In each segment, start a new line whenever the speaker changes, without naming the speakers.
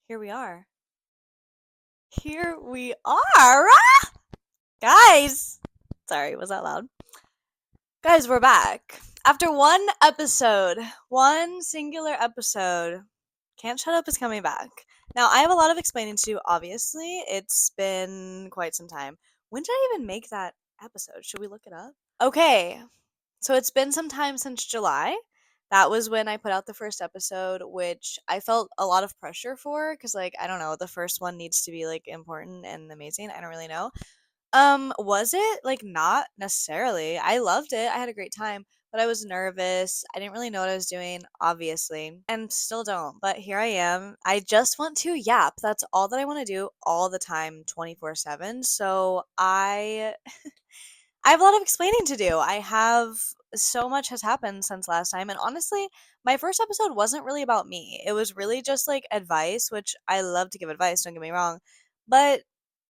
Here we are. Here we are. Guys. Sorry, was that loud? Guys, we're back. After one singular episode, Can't Shut Up is coming back. Now, I have a lot of explaining to do, obviously. It's been quite some time. When did I even make that episode? Should we look it up? Okay, so it's been some time since July. That was when I put out the first episode, which I felt a lot of pressure for because, like, I don't know, the first one needs to be like important and amazing. I don't really know. Was it like not necessarily? I loved it. I had a great time, but I was nervous. I didn't really know what I was doing, obviously, and still don't. But here I am. I just want to yap. That's all that I want to do all the time, 24/7. So I have a lot of explaining to do. I have so much has happened since last time. And honestly, my first episode wasn't really about me. It was really just like advice, which I love to give advice, don't get me wrong. But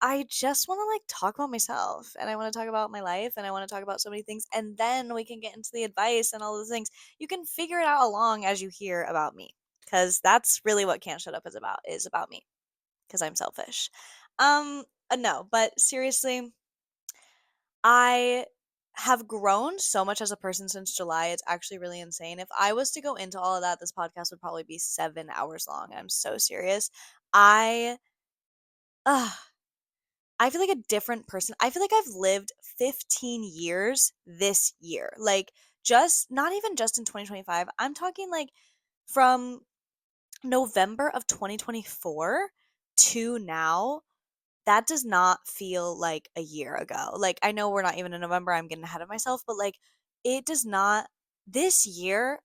I just want to like talk about myself and I want to talk about my life and I want to talk about so many things. And then we can get into the advice and all those things. You can figure it out along as you hear about me. Because that's really what Can't Shut Up is about me. Because I'm selfish. No, but seriously, I have grown so much as a person since July. It's actually really insane. If I was to go into all of that, this podcast would probably be 7 hours long. I'm so serious. I, uh, I feel like a different person. I feel like I've lived 15 years this year. Like, just not even just in 2025. I'm talking like from November of 2024 to now. That does not feel like a year ago. Like, I know we're not even in November, I'm getting ahead of myself, but like, it does not. This year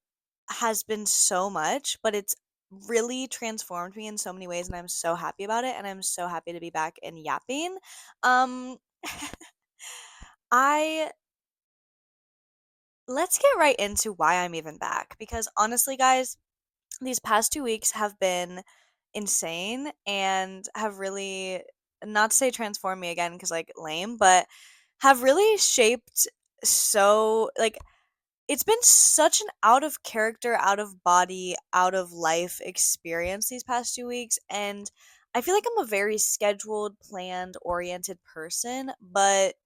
has been so much, but it's really transformed me in so many ways, and I'm so happy about it, and I'm so happy to be back and yapping. Um, I Let's get right into why I'm even back because honestly, guys, these past 2 weeks have been insane and have really, not to say transformed me again because like lame, but have really shaped, so like it's been such an out of character, out of body, out of life experience these past 2 weeks. And I feel like I'm a very scheduled, planned, oriented person, but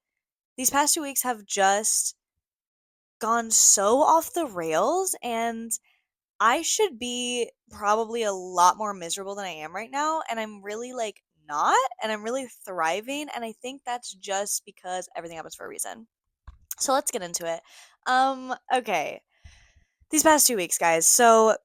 these past 2 weeks have just gone so off the rails, and I should be probably a lot more miserable than I am right now, and I'm really like not, and I'm really thriving, and I think that's just because everything happens for a reason. So let's get into it. Okay. These past 2 weeks, guys. So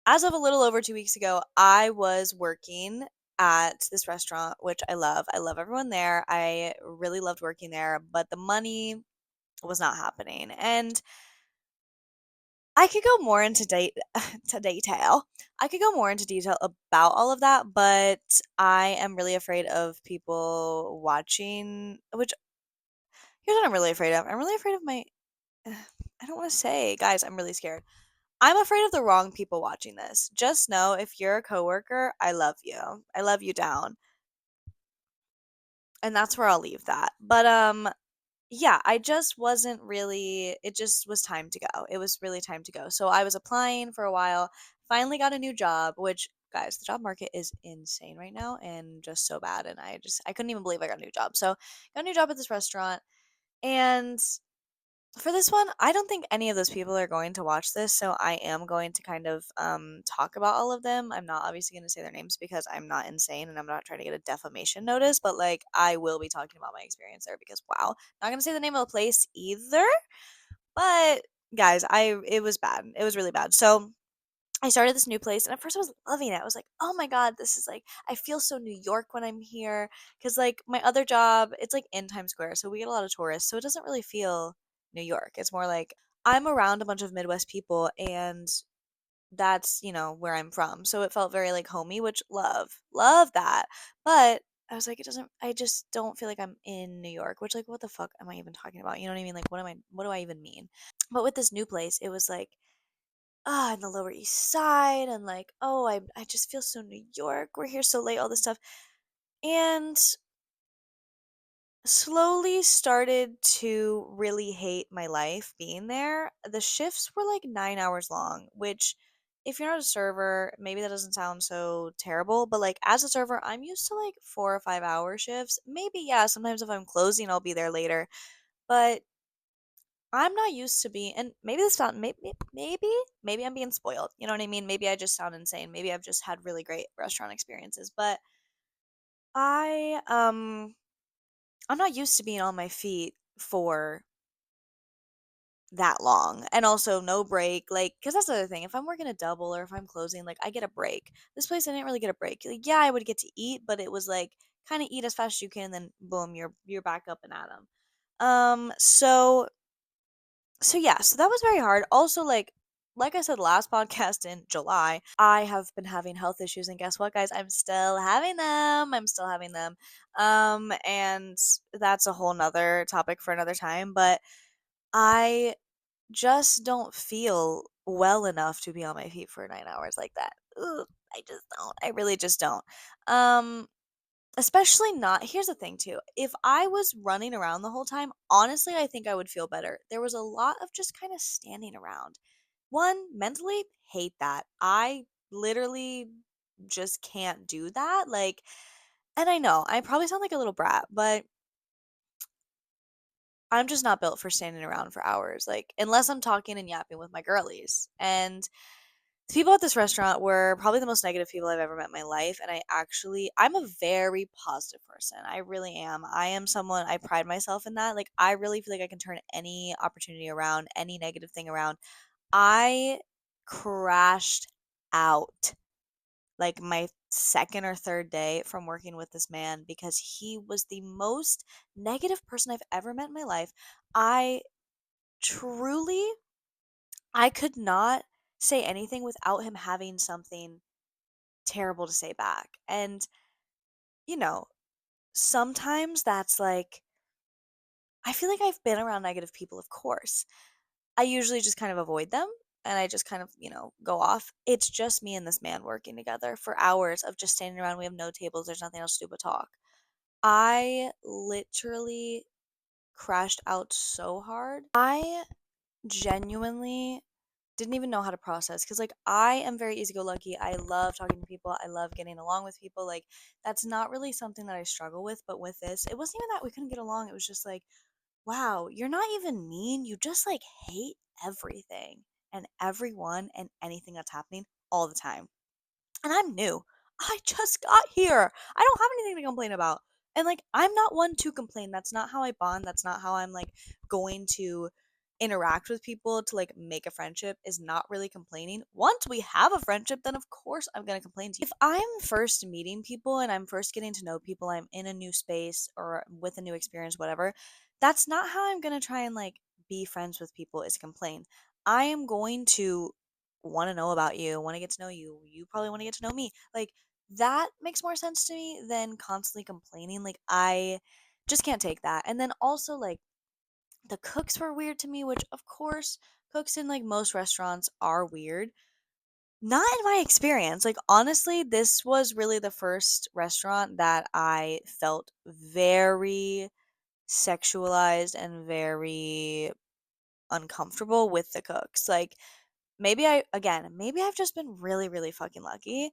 as of a little over 2 weeks ago, I was working at this restaurant, which I love. I love everyone there. I really loved working there, but the money was not happening. And I could go more into to detail. I could go more into detail about all of that, but I am really afraid of people watching, which here's what I'm really afraid of. I'm really afraid of my I don't want to say, guys, I'm really scared. I'm afraid of the wrong people watching this. Just know if you're a coworker, I love you. I love you down. And that's where I'll leave that. But yeah, I just wasn't really, it just was time to go. It was really time to go. So I was applying for a while, finally got a new job, which guys, the job market is insane right now and just so bad, and I couldn't even believe I got a new job. So, got a new job at this restaurant, and for this one, I don't think any of those people are going to watch this, so I am going to kind of talk about all of them. I'm not obviously going to say their names because I'm not insane and I'm not trying to get a defamation notice, but like I will be talking about my experience there because wow, not going to say the name of the place either, but guys, I it was bad. It was really bad. So, I started this new place and at first I was loving it. I was like, "Oh my god, this is like I feel so New York when I'm here." Cuz like my other job, it's like in Times Square, so we get a lot of tourists. So it doesn't really feel New York. It's more like I'm around a bunch of Midwest people and that's, where I'm from. So it felt very like homey, which love. Love that. But I was like, I just don't feel like I'm in New York, which like what the fuck am I even talking about? You know what I mean? Like what do I even mean? But with this new place, it was like in the Lower East Side, and like, oh, I just feel so New York. We're here so late, all this stuff. And slowly started to really hate my life being there. The shifts were like 9 hours long, which if you're not a server, maybe that doesn't sound so terrible, but like as a server, I'm used to like 4 or 5 hour shifts. Maybe, yeah, sometimes if I'm closing, I'll be there later. But I'm not used to being, and maybe this sound, maybe I'm being spoiled. You know what I mean? Maybe I just sound insane. Maybe I've just had really great restaurant experiences. But I, I'm not used to being on my feet for that long, and also no break, like, because that's the other thing, if I'm working a double or if I'm closing, like, I get a break. This place, I didn't really get a break. Like, yeah, I would get to eat, but it was like kind of eat as fast as you can, then boom, you're back up and at 'em. So yeah, so that was very hard. Also, like I said last podcast in July, I have been having health issues, and guess what, guys? I'm still having them. I'm still having them. And that's a whole nother topic for another time, but I just don't feel well enough to be on my feet for 9 hours like that. Ugh, I just don't. I really just don't. Um, Especially not, here's the thing too. If I was running around the whole time, honestly, I think I would feel better. There was a lot of just kind of standing around. One, mentally, hate that. I literally just can't do that. Like, and I know I probably sound like a little brat, but I'm just not built for standing around for hours, like, unless I'm talking and yapping with my girlies. And the people at this restaurant were probably the most negative people I've ever met in my life. And I'm a very positive person. I really am. I am someone, I pride myself in that. Like, I really feel like I can turn any opportunity around, any negative thing around. I crashed out like my second or third day from working with this man because he was the most negative person I've ever met in my life. I truly, I could not say anything without him having something terrible to say back. And, you know, sometimes that's like, I feel like I've been around negative people, of course. I usually just kind of avoid them and I just kind of, go off. It's just me and this man working together for hours of just standing around. We have no tables, there's nothing else to do but talk. I literally crashed out so hard. I genuinely didn't even know how to process because, like, I am very easy go lucky. I love talking to people. I love getting along with people. Like, that's not really something that I struggle with. But with this, it wasn't even that we couldn't get along. It was just like, wow, you're not even mean. You just like hate everything and everyone and anything that's happening all the time. And I'm new. I just got here. I don't have anything to complain about. And like, I'm not one to complain. That's not how I bond. That's not how I'm like going to interact with people to like make a friendship, is not really complaining. Once we have a friendship, then of course I'm going to complain to you. If I'm first meeting people and I'm first getting to know people, I'm in a new space or with a new experience, whatever, that's not how I'm going to try and like be friends with people, is complain. I am going to want to know about you, want to get to know you. You probably want to get to know me. Like, that makes more sense to me than constantly complaining. Like, I just can't take that. And then also, like, the cooks were weird to me, which of course, cooks in like most restaurants are weird. Not in my experience. Like, honestly, this was really the first restaurant that I felt very sexualized and very uncomfortable with the cooks. Like, maybe I've just been really, really fucking lucky.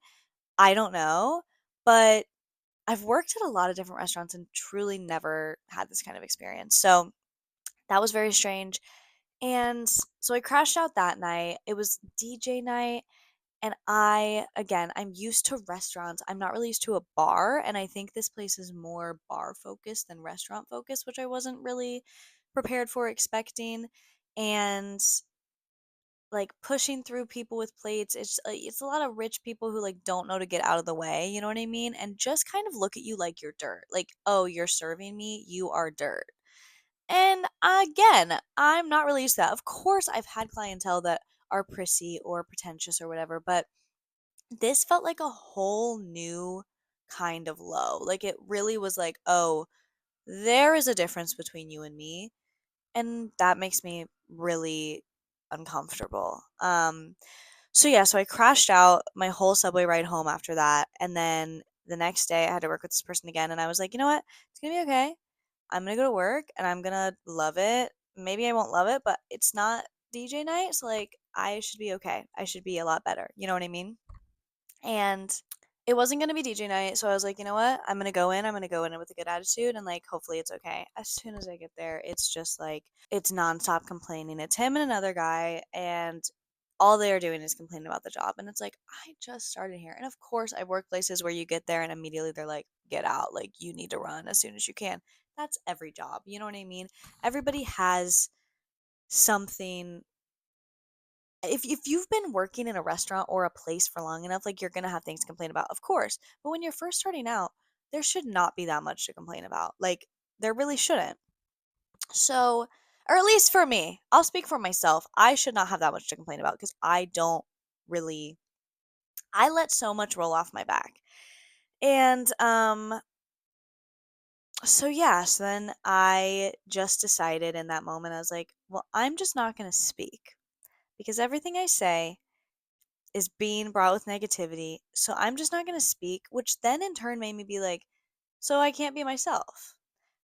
I don't know. But I've worked at a lot of different restaurants and truly never had this kind of experience. So that was very strange. And so I crashed out that night. It was DJ night. And I'm used to restaurants. I'm not really used to a bar. And I think this place is more bar focused than restaurant focused, which I wasn't really prepared for expecting. And like pushing through people with plates, it's a lot of rich people who like don't know to get out of the way, you know what I mean, and just kind of look at you like you're dirt, like, oh, you're serving me, you are dirt. And again, I'm not really used to that. Of course I've had clientele that are prissy or pretentious or whatever, but this felt like a whole new kind of low. Like, it really was like, oh, there is a difference between you and me, and that makes me really uncomfortable. So yeah, so I crashed out my whole subway ride home after that, and then the next day I had to work with this person again, and I was like, you know what? It's gonna be okay. I'm gonna go to work and I'm gonna love it. Maybe I won't love it, but it's not DJ night, so like I should be okay. I should be a lot better. You know what I mean? And it wasn't gonna be DJ night, so I was like, you know what? I'm gonna go in with a good attitude and like hopefully it's okay. As soon as I get there, it's just like it's nonstop complaining. It's him and another guy, and all they are doing is complaining about the job. And it's like, I just started here. And of course I've worked places where you get there and immediately they're like, get out, like you need to run as soon as you can. That's every job. You know what I mean? Everybody has something. If you've been working in a restaurant or a place for long enough, like you're gonna have things to complain about, of course. But when you're first starting out, there should not be that much to complain about. Like there really shouldn't. So, or at least for me, I'll speak for myself. I should not have that much to complain about because I don't really. I let so much roll off my back. And so yeah, so then I just decided in that moment, I was like, well, I'm just not going to speak because everything I say is being brought with negativity. So I'm just not going to speak, which then in turn made me be like, so I can't be myself.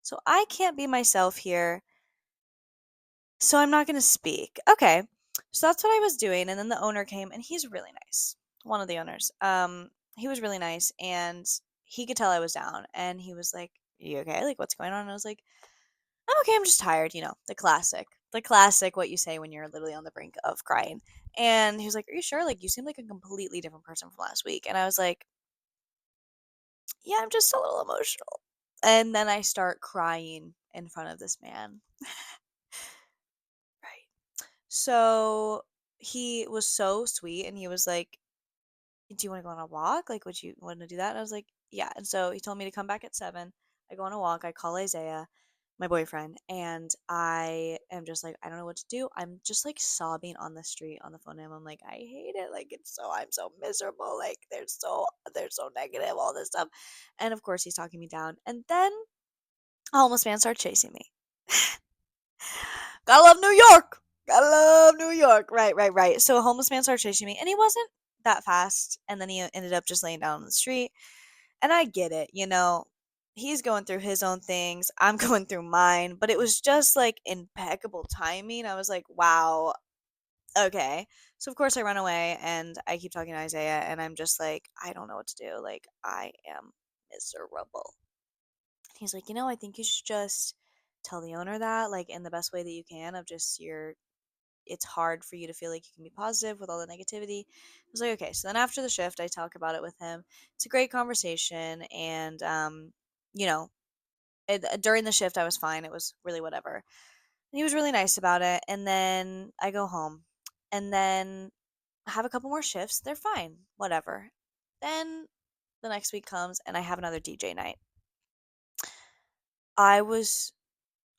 So I can't be myself here. So I'm not going to speak. Okay. So that's what I was doing. And then the owner came and he's really nice. One of the owners. He was really nice and he could tell I was down and he was like, you okay? Like, what's going on? And I was like, I'm okay. I'm just tired. You know, the classic. The classic, what you say when you're literally on the brink of crying. And he was like, are you sure? Like, you seem like a completely different person from last week. And I was like, yeah, I'm just a little emotional. And then I start crying in front of this man. Right. So he was so sweet and he was like, do you want to go on a walk? Like, would you want to do that? And I was like, yeah. And so he told me to come back at 7. I go on a walk. I call Isaiah, my boyfriend, and I am just like, I don't know what to do. I'm just like sobbing on the street on the phone to him. I'm like, I hate it. Like, I'm so miserable. Like, they're so negative, all this stuff. And of course, he's talking me down. And then a homeless man started chasing me. Gotta love New York. Gotta love New York. Right, right, right. So a homeless man started chasing me, and he wasn't that fast. And then he ended up just laying down on the street. And I get it, you know, he's going through his own things. I'm going through mine. But it was just like impeccable timing. I was like, wow, okay. So of course I run away and I keep talking to Isaiah, and I'm just like, I don't know what to do. Like, I am miserable. He's like, I think you should just tell the owner that, like, in the best way that you can, of just it's hard for you to feel like you can be positive with all the negativity. I was like, okay. So then after the shift, I talk about it with him. It's a great conversation. And, you know, during the shift, I was fine. It was really whatever. And he was really nice about it. And then I go home and then have a couple more shifts. They're fine. Whatever. Then the next week comes and I have another DJ night. I was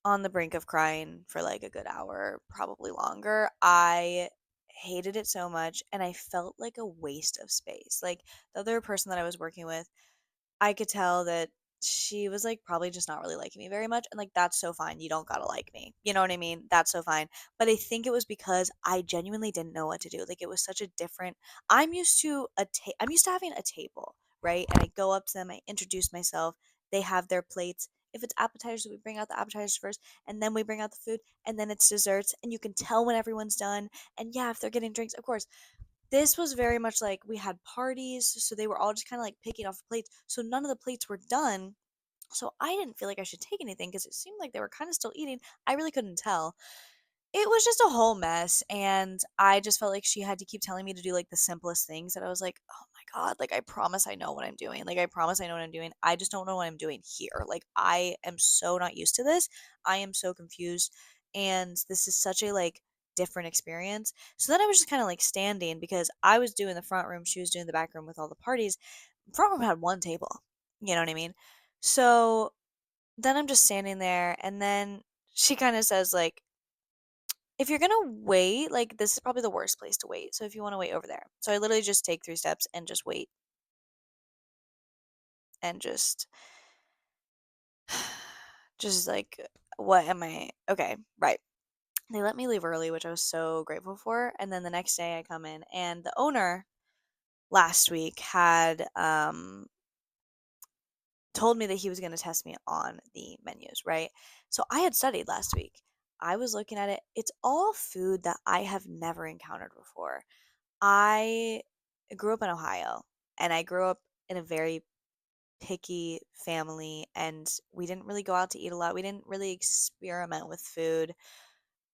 on the brink of crying for like a good hour, probably longer. I hated it so much and I felt like a waste of space. Like the other person that I was working with, I could tell that she was like probably just not really liking me very much, and like that's so fine. You don't got to like me. You know what I mean? That's so fine. But I think it was because I genuinely didn't know what to do. Like it was such a different I'm used to having a table, right? And I go up to them, I introduce myself, they have their plates. If it's appetizers, we bring out the appetizers first, and then we bring out the food, and then it's desserts, and you can tell when everyone's done. And yeah, if they're getting drinks, of course, this was very much like we had parties, so they were all just kind of like picking off plates. So none of the plates were done. So I didn't feel like I should take anything because it seemed like they were kind of still eating. I really couldn't tell. It was just a whole mess, and I just felt like she had to keep telling me to do like the simplest things that I was like, "Oh my god, like I promise I know what I'm doing. Like I promise I know what I'm doing. I just don't know what I'm doing here. Like I am so not used to this. I am so confused, and this is such a like different experience." So then I was just kind of like standing because I was doing the front room, she was doing the back room with all the parties. Front room had one table. You know what I mean? So then I'm just standing there, and then she kind of says like, if you're gonna wait, like this is probably the worst place to wait. So if you want to wait over there. So I literally just take 3 steps and just wait and just like, what am I? Okay, right. They let me leave early, which I was so grateful for. And then the next day I come in and the owner last week had told me that he was going to test me on the menus, right? So I had studied last week. I was looking at it. It's all food that I have never encountered before. I grew up in Ohio, and I grew up in a very picky family, and we didn't really go out to eat a lot. We didn't really experiment with food.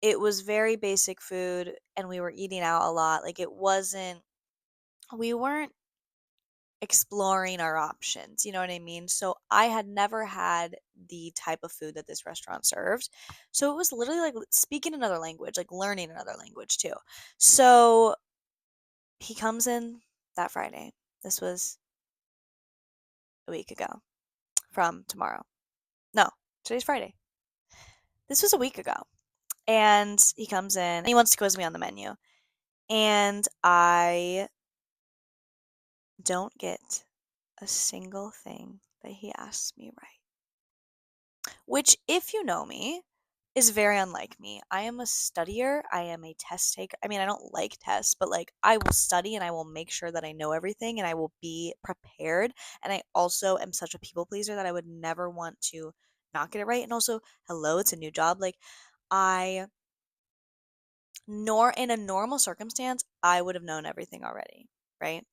It was very basic food, and we were eating out a lot. Like, it wasn't, we weren't exploring our options, you know what I mean? So I had never had the type of food that this restaurant served. So it was literally like speaking another language, like learning another language too. So he comes in that Friday. This was a week ago from tomorrow. No, today's Friday. This was a week ago. And he comes in and he wants to quiz me on the menu. And I don't get a single thing that he asks me right. Which, if you know me, is very unlike me. I am a studier. I am a test taker. I mean, I don't like tests, but like I will study and I will make sure that I know everything and I will be prepared. And I also am such a people pleaser that I would never want to not get it right. And also, hello, it's a new job. Like, I, nor in a normal circumstance, I would have known everything already, right?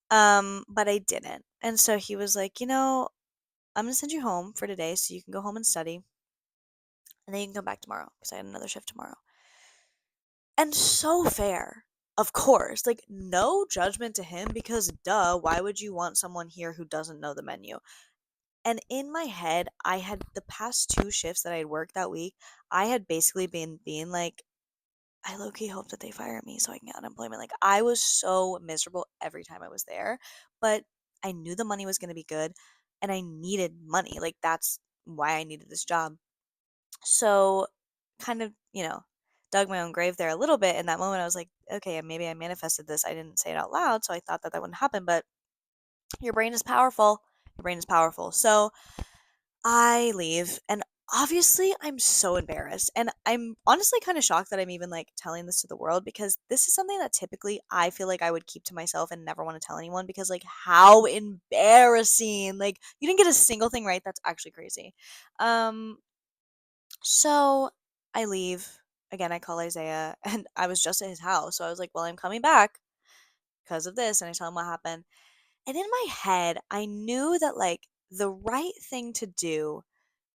But I didn't. And so he was like, I'm gonna send you home for today so you can go home and study, and then you can come back tomorrow because I had another shift tomorrow. And so fair, of course. Like, no judgment to him because, duh, why would you want someone here who doesn't know the menu? And in my head, I had the past two shifts that I had worked that week, I had basically been being like, I low key hope that they fire me so I can get unemployment. Like, I was so miserable every time I was there, but I knew the money was going to be good and I needed money. Like, that's why I needed this job. So, kind of, dug my own grave there a little bit. In that moment, I was like, okay, maybe I manifested this. I didn't say it out loud, so I thought that that wouldn't happen, but your brain is powerful. Your brain is powerful. So, I leave, and obviously I'm so embarrassed, and I'm honestly kind of shocked that I'm even like telling this to the world because this is something that typically I feel like I would keep to myself and never want to tell anyone because like how embarrassing. Like, you didn't get a single thing right. That's actually crazy. Um so I leave. Again, I call Isaiah and I was just at his house. So I was like, "Well, I'm coming back because of this." And I tell him what happened. And in my head, I knew that like the right thing to do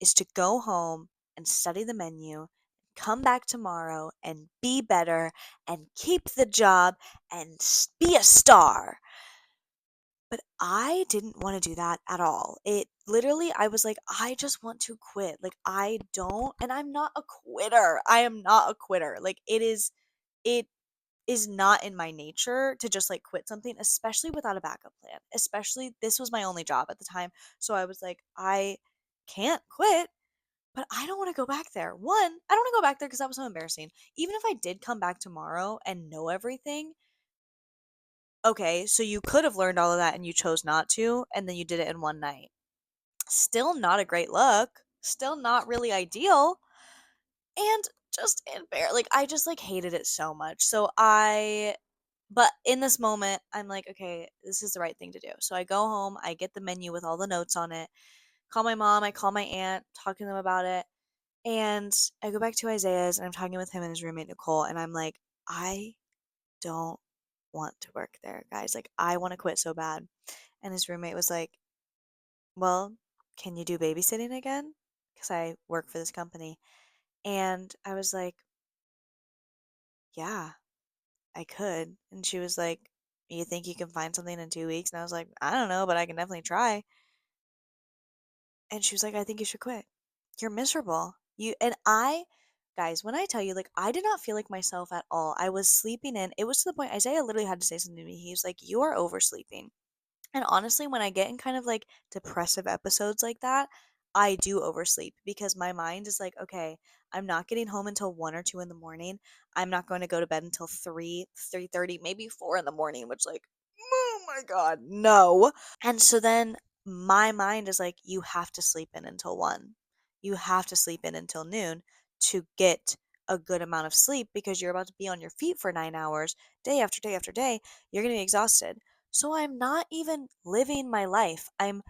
is to go home and study the menu, come back tomorrow and be better and keep the job and be a star. But I didn't want to do that at all. It literally, I was like, I just want to quit. Like, I don't, and I'm not a quitter. I am not a quitter. Like, it is not in my nature to just like quit something, especially without a backup plan. Especially, this was my only job at the time. So I was like, I can't quit, but I don't want to go back there. One, I don't want to go back there because that was so embarrassing. Even if I did come back tomorrow and know everything, okay, so you could have learned all of that and you chose not to, and then you did it in one night. Still not a great look. Still not really ideal. And just like, I just like hated it so much. But in this moment, I'm like, okay, this is the right thing to do. So I go home, I get the menu with all the notes on it, call my mom, I call my aunt, talk to them about it. And I go back to Isaiah's and I'm talking with him and his roommate, Nicole, and I'm like, I don't want to work there, guys. Like, I want to quit so bad. And his roommate was like, well, can you do babysitting again? Because I work for this company. And I was like, yeah, I could. And she was like, you think you can find something in 2 weeks? And I was like, I don't know, but I can definitely try. And she was like, I think you should quit. You're miserable. Guys, when I tell you, like, I did not feel like myself at all. I was sleeping in. It was to the point Isaiah literally had to say something to me. He was like, you are oversleeping. And honestly, when I get in kind of like depressive episodes like that, I do oversleep because my mind is like, okay, I'm not getting home until 1 or 2 in the morning. I'm not going to go to bed until 3:30, maybe 4 in the morning, which, like, oh my God, no. And so then my mind is like, you have to sleep in until 1. You have to sleep in until noon to get a good amount of sleep because you're about to be on your feet for 9 hours, day after day after day. You're going to be exhausted. So I'm not even living my life. I'm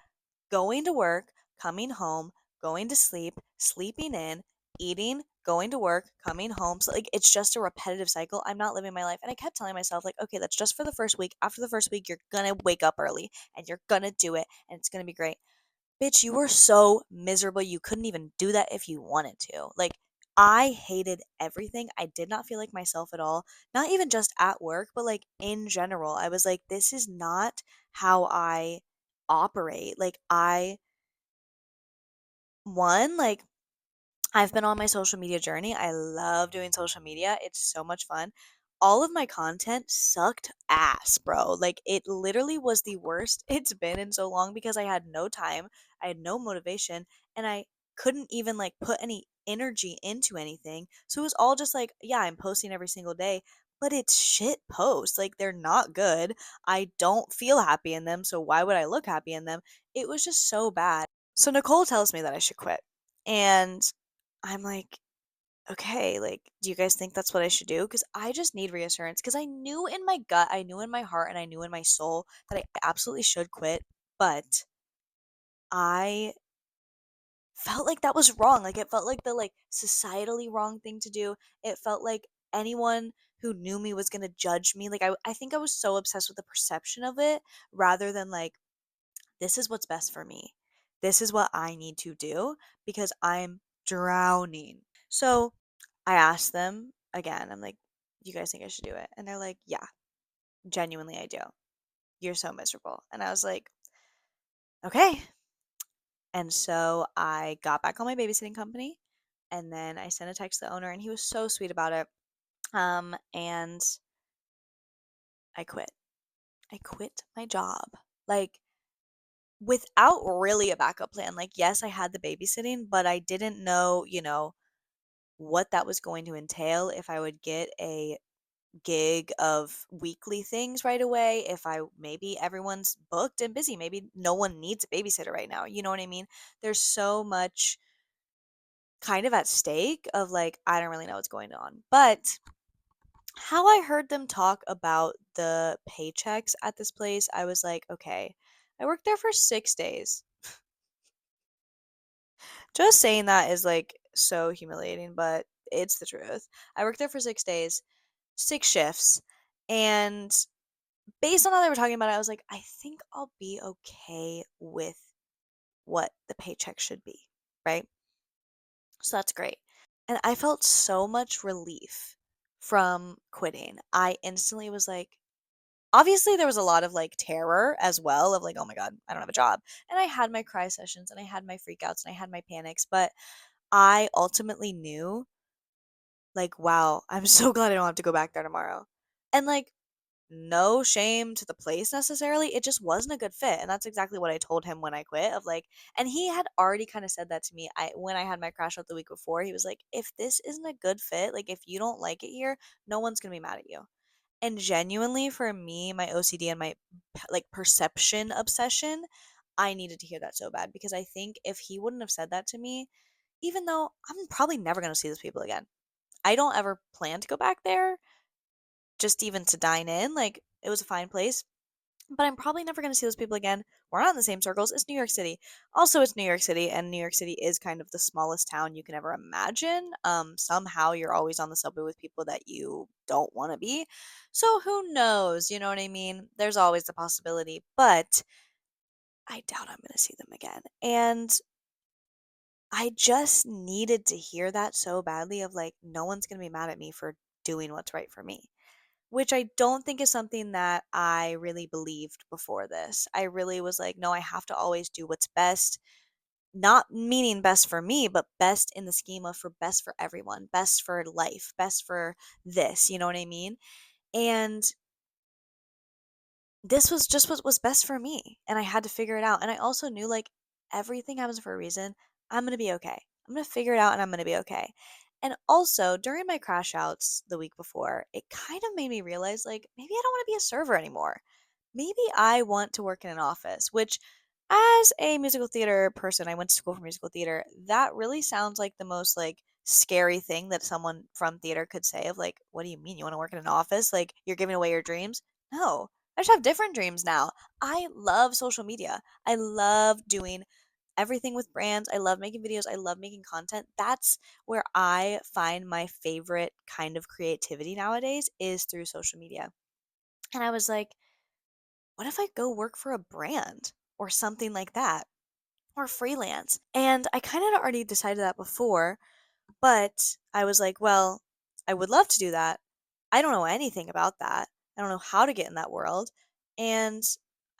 going to work, coming home, going to sleep, sleeping in, eating, going to work, coming home. So like it's just a repetitive cycle. I'm not living my life. And I kept telling myself like, okay, that's just for the first week. After the first week, you're gonna wake up early and you're gonna do it and it's gonna be great. Bitch, you were so miserable. You couldn't even do that if you wanted to. Like I hated everything. I did not feel like myself at all. Not even just at work, but like in general. I was like, this is not how I operate. Like I one like I've been on my social media journey. I love doing social media. It's so much fun. All of my content sucked ass, bro. Like it literally was the worst it's been in so long because I had no time, I had no motivation, and I couldn't even like put any energy into anything. So it was all just like, yeah, I'm posting every single day, but it's shit posts. Like they're not good. I don't feel happy in them, so why would I look happy in them? It was just so bad. So Nicole tells me that I should quit. And I'm like, okay, like, do you guys think that's what I should do? Because I just need reassurance. Because I knew in my gut, I knew in my heart, and I knew in my soul that I absolutely should quit. But I felt like that was wrong. Like, it felt like the like societally wrong thing to do. It felt like anyone who knew me was gonna judge me. Like, I think I was so obsessed with the perception of it rather than like, this is what's best for me. This is what I need to do because I'm drowning. So I asked them again, I'm like, "Do you guys think I should do it?" And they're like, "Yeah, genuinely, I do. You're so miserable." And I was like, "Okay." And so I got back on my babysitting company and then I sent a text to the owner and he was so sweet about it. And I quit. I quit my job. Like, without really a backup plan. Like, yes, I had the babysitting, but I didn't know, what that was going to entail, if I would get a gig of weekly things right away, if I maybe everyone's booked and busy, maybe no one needs a babysitter right now. You know what I mean? There's so much kind of at stake of like I don't really know what's going on. But how I heard them talk about the paychecks at this place, I was like, okay, I worked there for 6 days. Just saying that is like so humiliating, but it's the truth. I worked there for 6 days, 6 shifts, and based on how they were talking about it, I was like, I think I'll be okay with what the paycheck should be, right? So that's great. And I felt so much relief from quitting. I instantly was like, obviously there was a lot of like terror as well of like, oh my God, I don't have a job. And I had my cry sessions and I had my freakouts and I had my panics, but I ultimately knew like, wow, I'm so glad I don't have to go back there tomorrow. And like, no shame to the place necessarily. It just wasn't a good fit. And that's exactly what I told him when I quit of like, and he had already kind of said that to me. When I had my crash out the week before, he was like, if this isn't a good fit, like if you don't like it here, no one's going to be mad at you. And genuinely for me, my OCD and my like perception obsession, I needed to hear that so bad because I think if he wouldn't have said that to me, even though I'm probably never going to see those people again. I don't ever plan to go back there just even to dine in. Like, it was a fine place, but I'm probably never going to see those people again. We're not in the same circles. It's New York City. Also, it's New York City, and New York City is kind of the smallest town you can ever imagine. Somehow you're always on the subway with people that you don't want to be. So who knows? You know what I mean? There's always the possibility, but I doubt I'm going to see them again. And I just needed to hear that so badly of like, no one's going to be mad at me for doing what's right for me. Which I don't think is something that I really believed before this. I really was like, no, I have to always do what's best, not meaning best for me, but best in the scheme of for best for everyone, best for life, best for this, you know what I mean? And this was just what was best for me. And I had to figure it out. And I also knew like everything happens for a reason. I'm going to be okay. I'm going to figure it out and I'm going to be okay. And also, during my crash outs the week before, it kind of made me realize like maybe I don't want to be a server anymore. Maybe I want to work in an office, which as a musical theater person, I went to school for musical theater. That really sounds like the most like scary thing that someone from theater could say of like, what do you mean you want to work in an office? Like you're giving away your dreams? No. I just have different dreams now. I love social media. I love doing everything with brands. I love making videos. I love making content. That's where I find my favorite kind of creativity nowadays is through social media. And I was like, what if I go work for a brand or something like that or freelance? And I kind of already decided that before, but I was like, well, I would love to do that. I don't know anything about that. I don't know how to get in that world. And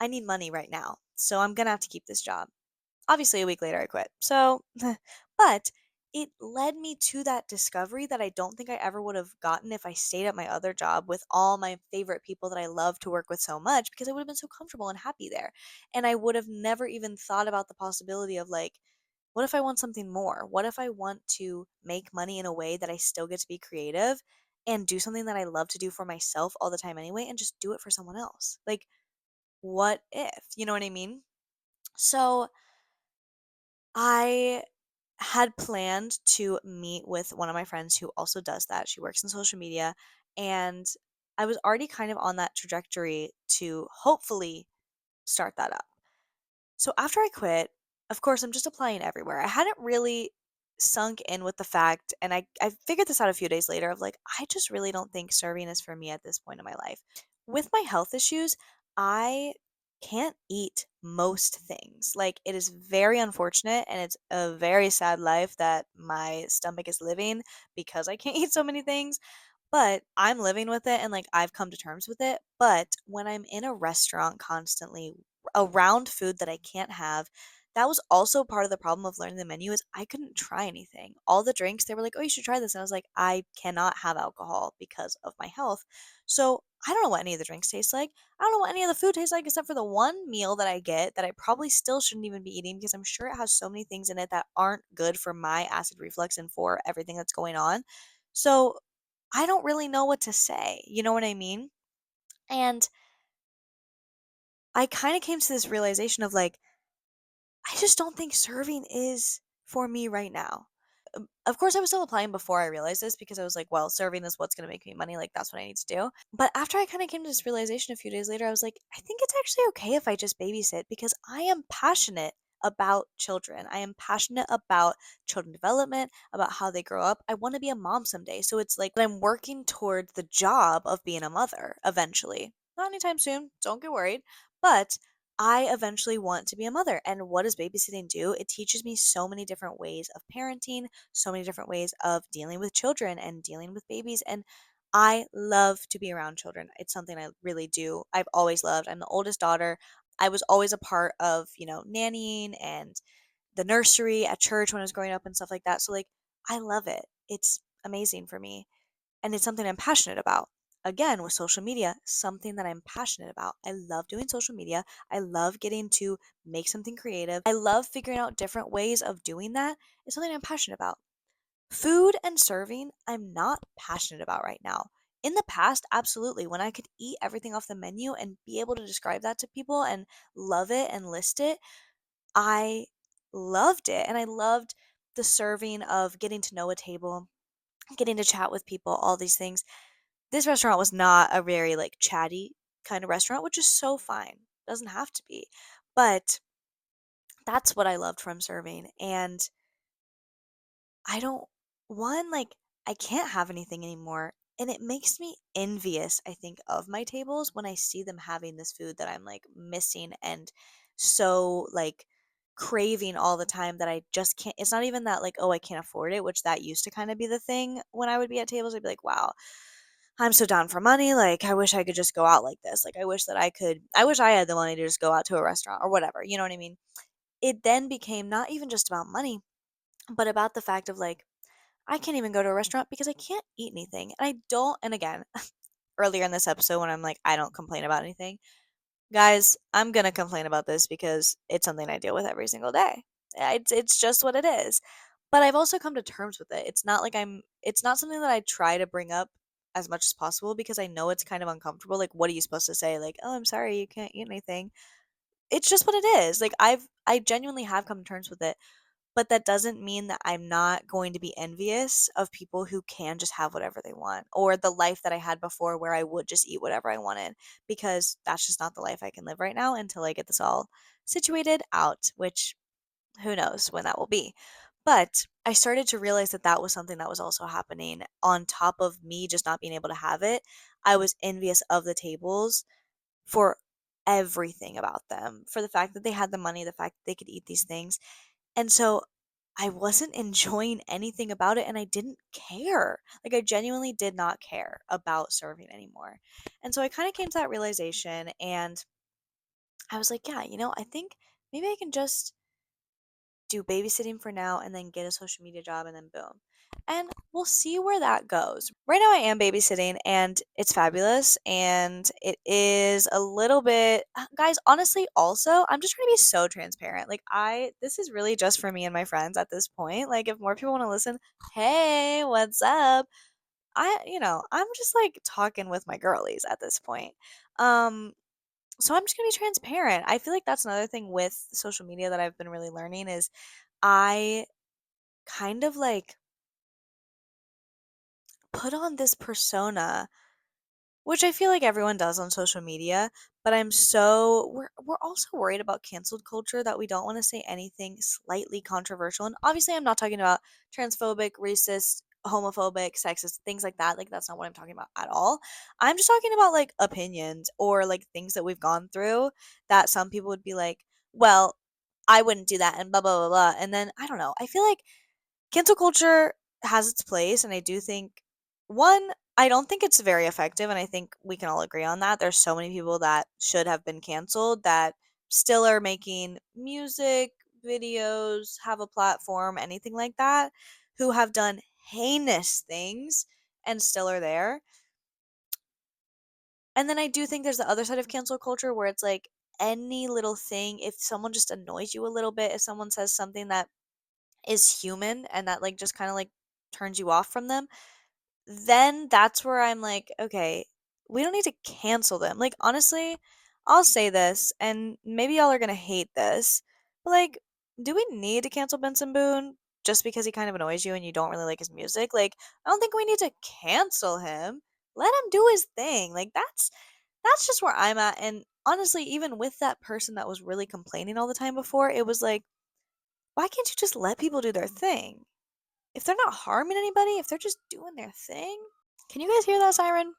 I need money right now. So I'm going to have to keep this job. Obviously, a week later, I quit. So, but it led me to that discovery that I don't think I ever would have gotten if I stayed at my other job with all my favorite people that I love to work with so much, because I would have been so comfortable and happy there. And I would have never even thought about the possibility of like, what if I want something more? What if I want to make money in a way that I still get to be creative and do something that I love to do for myself all the time anyway and just do it for someone else? Like, what if? You know what I mean? So, I had planned to meet with one of my friends who also does that. She works in social media, and I was already kind of on that trajectory to hopefully start that up. So after I quit, of course, I'm just applying everywhere. I hadn't really sunk in with the fact, and I figured this out a few days later of like, I just really don't think serving is for me at this point in my life. With my health issues, I can't eat most things. Like, it is very unfortunate and it's a very sad life that my stomach is living because I can't eat so many things, but I'm living with it and like I've come to terms with it. But when I'm in a restaurant constantly around food that I can't have, that was also part of the problem of learning the menu is I couldn't try anything. All the drinks, they were like, "Oh, you should try this." And I was like, "I cannot have alcohol because of my health." So, I don't know what any of the drinks taste like. I don't know what any of the food tastes like except for the one meal that I get that I probably still shouldn't even be eating because I'm sure it has so many things in it that aren't good for my acid reflux and for everything that's going on. So, I don't really know what to say, you know what I mean? And I kinda came to this realization of, like, I just don't think serving is for me right now. Of course, I was still applying before I realized this because I was like, "Well, serving is what's gonna make me money, like, that's what I need to do." But after I kinda came to this realization a few days later, I was like, "I think it's actually okay if I just babysit because I am passionate about children. I am passionate about children development, about how they grow up. I wanna be a mom someday." So it's like I'm working towards the job of being a mother eventually. Not anytime soon, don't get worried, but I eventually want to be a mother. And what does babysitting do? It teaches me so many different ways of parenting, so many different ways of dealing with children and dealing with babies. And I love to be around children. It's something I really do. I've always loved. I'm the oldest daughter. I was always a part of, nannying and the nursery at church when I was growing up and stuff like that. So, like, I love it. It's amazing for me. And it's something I'm passionate about. Again, with social media, something that I'm passionate about. I love doing social media. I love getting to make something creative. I love figuring out different ways of doing that. It's something I'm passionate about. Food and serving, I'm not passionate about right now. In the past, absolutely. When I could eat everything off the menu and be able to describe that to people and love it and list it, I loved it. And I loved the serving of getting to know a table, getting to chat with people, all these things. This restaurant was not a very, like, chatty kind of restaurant, which is so fine. Doesn't have to be. But that's what I loved from serving, and I don't like, I can't have anything anymore, and it makes me envious, I think, of my tables when I see them having this food that I'm, like, missing and so, like, craving all the time that I just can't. It's not even that, like, "Oh, I can't afford it," which that used to kinda be the thing when I would be at tables. I'd be like, "Wow, I'm so down for money, like, I wish I could just go out like this, like, I wish I had the money to just go out to a restaurant," or whatever, you know what I mean? It then became not even just about money, but about the fact of, like, I can't even go to a restaurant because I can't eat anything, and I don't. And again, earlier in this episode when I'm like, "I don't complain about anything," guys, I'm gonna complain about this because it's something I deal with every single day. It's just what it is. But I've also come to terms with it. It's not something that I try to bring up as much as possible because I know it's kind of uncomfortable. Like, what are you supposed to say? Like, "Oh, I'm sorry, you can't eat anything." It's just what it is. Like, I genuinely have come to terms with it, but that doesn't mean that I'm not going to be envious of people who can just have whatever they want, or the life that I had before where I would just eat whatever I wanted, because that's just not the life I can live right now until I get this all situated out, which Who knows when that will be? But I started to realize that that was something that was also happening on top of me just not being able to have it. I was envious of the tables for everything about them, for the fact that they had the money, the fact that they could eat these things. And so I wasn't enjoying anything about it and I didn't care. Like I genuinely did not care about serving anymore. And so I kind of came to that realization and I was like, yeah, I think maybe I can just do babysitting for now and then get a social media job and then boom. And we'll see where that goes. Right now I am babysitting and it's fabulous and it is a little bit guys, honestly also, I'm just trying to be so transparent. Like this is really just for me and my friends at this point. Like if more people want to listen, hey, what's up? I'm just like talking with my girlies at this point. Um so I'm just going to be transparent. I feel like that's another thing with social media that I've been really learning is I kind of like put on this persona, which I feel like everyone does on social media, but we're also worried about canceled culture that we don't want to say anything slightly controversial. And obviously I'm not talking about transphobic, racist, homophobic, sexist, things like that. Like that's not what I'm talking about at all. I'm just talking about like opinions or like things that we've gone through that some people would be like, well, I wouldn't do that and blah blah blah blah. And then I don't know. I feel like cancel culture has its place, and I do think one, I don't think it's very effective, and I think we can all agree on that. There's so many people that should have been canceled that still are making music, videos, have a platform, anything like that, who have done heinous things and still are there. And then I do think there's the other side of cancel culture where it's like any little thing, if someone just annoys you a little bit, if someone says something that is human and that like just kind of like turns you off from them, then that's where I'm like, okay, we don't need to cancel them. Like honestly, I'll say this and maybe y'all are going to hate this. But like, do we need to cancel Benson Boone just because he kind of annoys you and you don't really like his music? Like, I don't think we need to cancel him. Let him do his thing. Like that's just where I'm at. And honestly, even with that person that was really complaining all the time before, it was like, why can't you just let people do their thing? If they're not harming anybody, if they're just doing their thing. Can you guys hear that siren?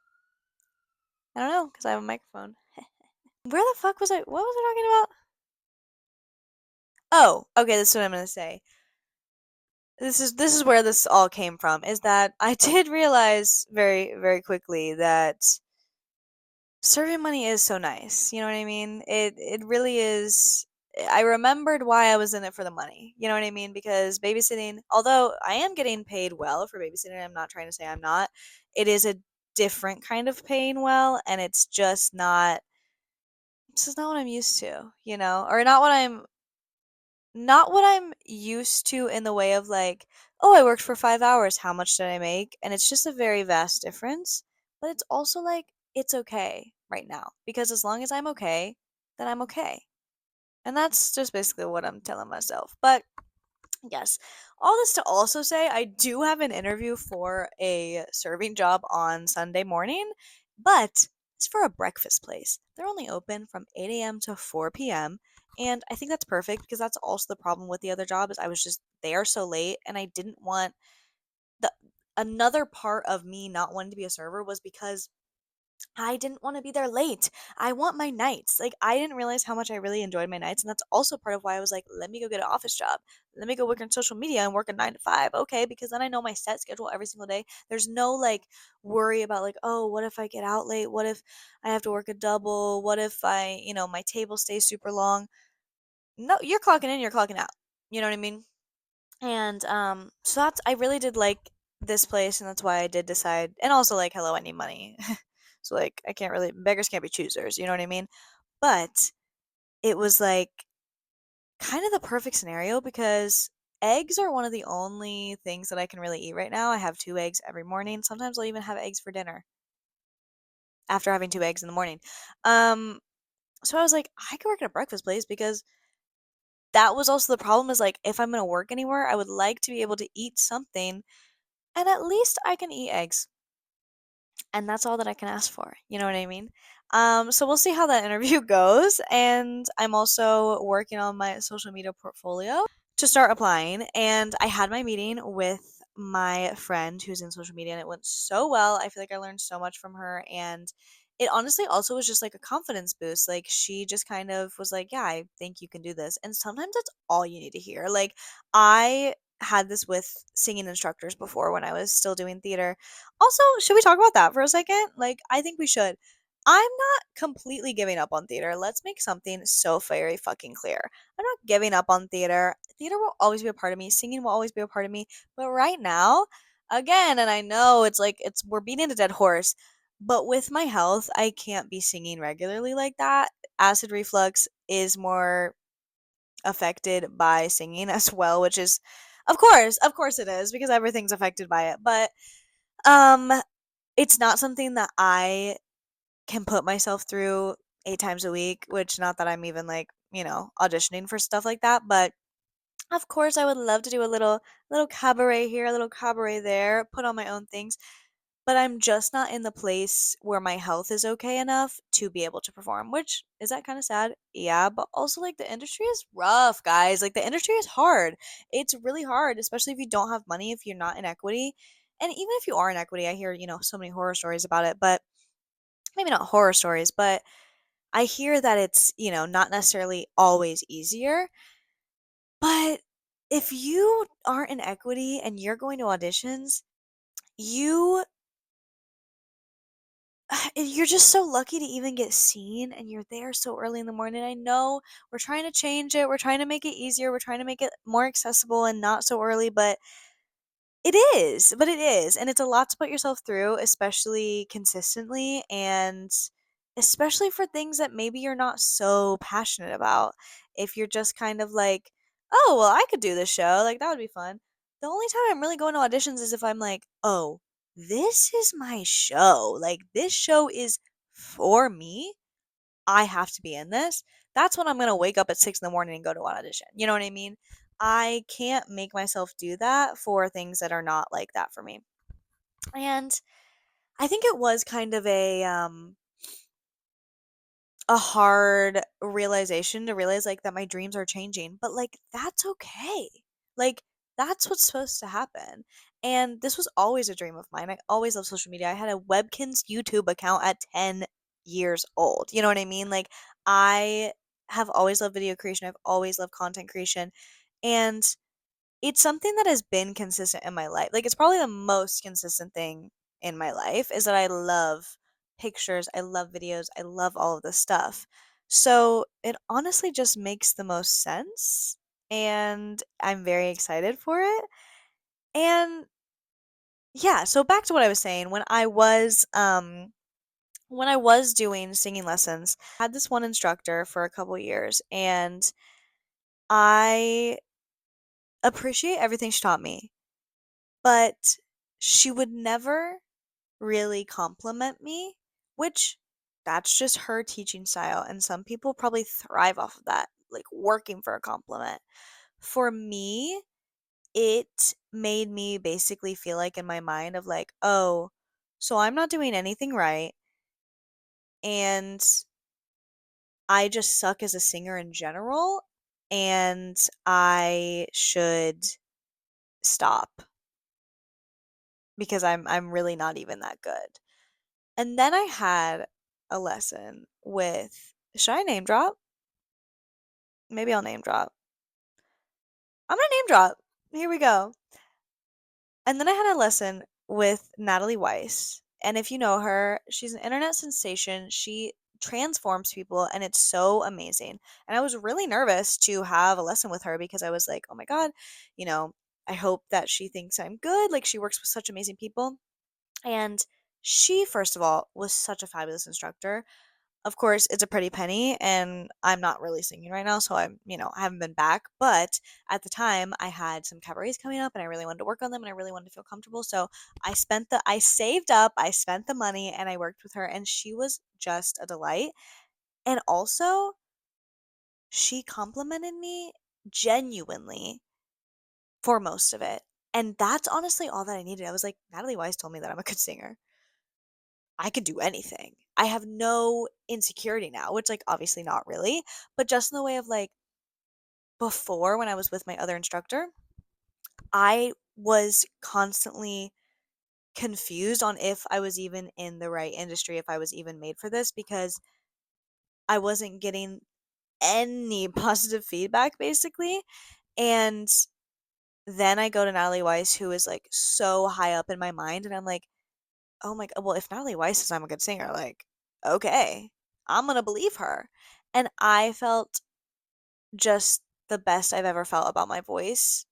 I don't know, because I have a microphone. Where the fuck was I? What was I talking about? Oh, okay, this is what I'm gonna say. This is where this all came from, is that I did realize very, very quickly that serving money is so nice. You know what I mean? It really is. I remembered why I was in it for the money. You know what I mean? Because babysitting, although I am getting paid well for babysitting, I'm not trying to say I'm not. It is a different kind of paying well, and it's just not. This is not what I'm used to, or not what I'm used to in the way of like, oh, I worked for 5 hours. How much did I make? And it's just a very vast difference. But it's also like, it's okay right now. Because as long as I'm okay, then I'm okay. And that's just basically what I'm telling myself. But yes, all this to also say, I do have an interview for a serving job on Sunday morning, but it's for a breakfast place. They're only open from 8 a.m. to 4 p.m. And I think that's perfect because that's also the problem with the other job is I was just there so late and I didn't want the another part of me not wanting to be a server was because I didn't want to be there late. I want my nights. Like, I didn't realize how much I really enjoyed my nights. And that's also part of why I was like, let me go get an office job. Let me go work on social media and work a 9 to 5. Okay. Because then I know my set schedule every single day. There's no like worry about like, oh, what if I get out late? What if I have to work a double? What if my table stays super long? No, you're clocking in, you're clocking out. You know what I mean? And so I really did like this place, and that's why I did decide. And also, like, hello, I need money. So, like, I can't really, beggars can't be choosers, you know what I mean? But it was like kind of the perfect scenario because eggs are one of the only things that I can really eat right now. I have 2 eggs every morning. Sometimes I'll even have eggs for dinner after having 2 eggs in the morning. Um, so I was like, I could work at a breakfast place because that was also the problem is like, if I'm going to work anywhere, I would like to be able to eat something and at least I can eat eggs. And that's all that I can ask for. You know what I mean? So we'll see how that interview goes. And I'm also working on my social media portfolio. to start applying, and I had my meeting with my friend who's in social media, and it went so well. I feel like I learned so much from her, and it honestly also was just like a confidence boost. Like, she just kind of was like, "Yeah, I think you can do this." And sometimes that's all you need to hear. Like, I had this with singing instructors before when I was still doing theater. Also, should we talk about that for a second? Like, I think we should. I'm not completely giving up on theater. Let's make something so very fucking clear. I'm not giving up on theater. Theater will always be a part of me. Singing will always be a part of me. But right now, again, and I know it's like we're beating a dead horse, but with my health, I can't be singing regularly like that. Acid reflux is more affected by singing as well, which is of course it is because everything's affected by it. But um it's not something that I can put myself through 8 times a week, which not that I'm even like, auditioning for stuff like that, but of course I would love to do a little cabaret here, a little cabaret there, put on my own things, but I'm just not in the place where my health is okay enough to be able to perform, which is that kind of sad? Yeah, but also like the industry is rough, guys. Like the industry is hard. It's really hard, especially if you don't have money, if you're not in equity. And even if you are in equity, I hear, so many horror stories about it, but maybe not horror stories, but I hear that it's, not necessarily always easier. But if you aren't in equity and you're going to auditions, you you're just so lucky to even get seen and you're there so early in the morning. I know we're trying to change it. We're trying to make it easier. We're trying to make it more accessible and not so early, but it is, and it's a lot to put yourself through, especially consistently, and especially for things that maybe you're not so passionate about. If you're just kind of like, "Oh, well, I could do this show, like, that would be fun." The only time I'm really going to auditions is if I'm like, "Oh, this is my show, like, this show is for me. I have to be in this." That's when I'm gonna wake up at 6 in the morning and go to an audition. You know what I mean? I can't make myself do that for things that are not like that for me. And I think it was kind of a hard realization to realize like that my dreams are changing, but like that's okay. Like that's what's supposed to happen. And this was always a dream of mine. I always loved social media. I had a Webkins YouTube account at 10 years old. You know what I mean? Like I have always loved video creation. I've always loved content creation. And it's something that has been consistent in my life. Like, it's probably the most consistent thing in my life is that I love pictures, I love videos, I love all of this stuff. So, it honestly just makes the most sense, and I'm very excited for it. And yeah, so back to what I was saying, when I was doing singing lessons, I had this one instructor for a couple years, and I appreciate everything she taught me. But she would never really compliment me, which that's just her teaching style, and some people probably thrive off of that, like working for a compliment. For me, it made me basically feel like in my mind of like, "Oh, so I'm not doing anything right, and I just suck as a singer in general, and I should stop because I'm really not even that good." And then I had a lesson with, should I name drop? Maybe I'll name drop. I'm gonna name drop. Here we go. And then I had a lesson with Natalie Weiss. And if you know her, she's an internet sensation. She transforms people and it's so amazing. And I was really nervous to have a lesson with her because I was like, oh my God, you know, I hope that she thinks I'm good. Like, she works with such amazing people. And she, first of all, was such a fabulous instructor. Of course, it's a pretty penny, and I'm not really singing right now, so I haven't been back. But at the time, I had some cabarets coming up, and I really wanted to work on them, and I really wanted to feel comfortable. So I saved up, I spent the money, and I worked with her, and she was just a delight. And also, she complimented me genuinely for most of it. And that's honestly all that I needed. I was like, Natalie Weiss told me that I'm a good singer. I could do anything. I have no insecurity now, which, like, obviously not really, but just in the way of like, before, when I was with my other instructor, I was constantly confused on if I was even in the right industry, if I was even made for this, because I wasn't getting any positive feedback basically. And then I go to Natalie Weiss, who is like so high up in my mind, and I'm like, oh my god, well, if Natalie Weiss says I'm a good singer, like, okay, I'm gonna believe her. And I felt just the best I've ever felt about my voice.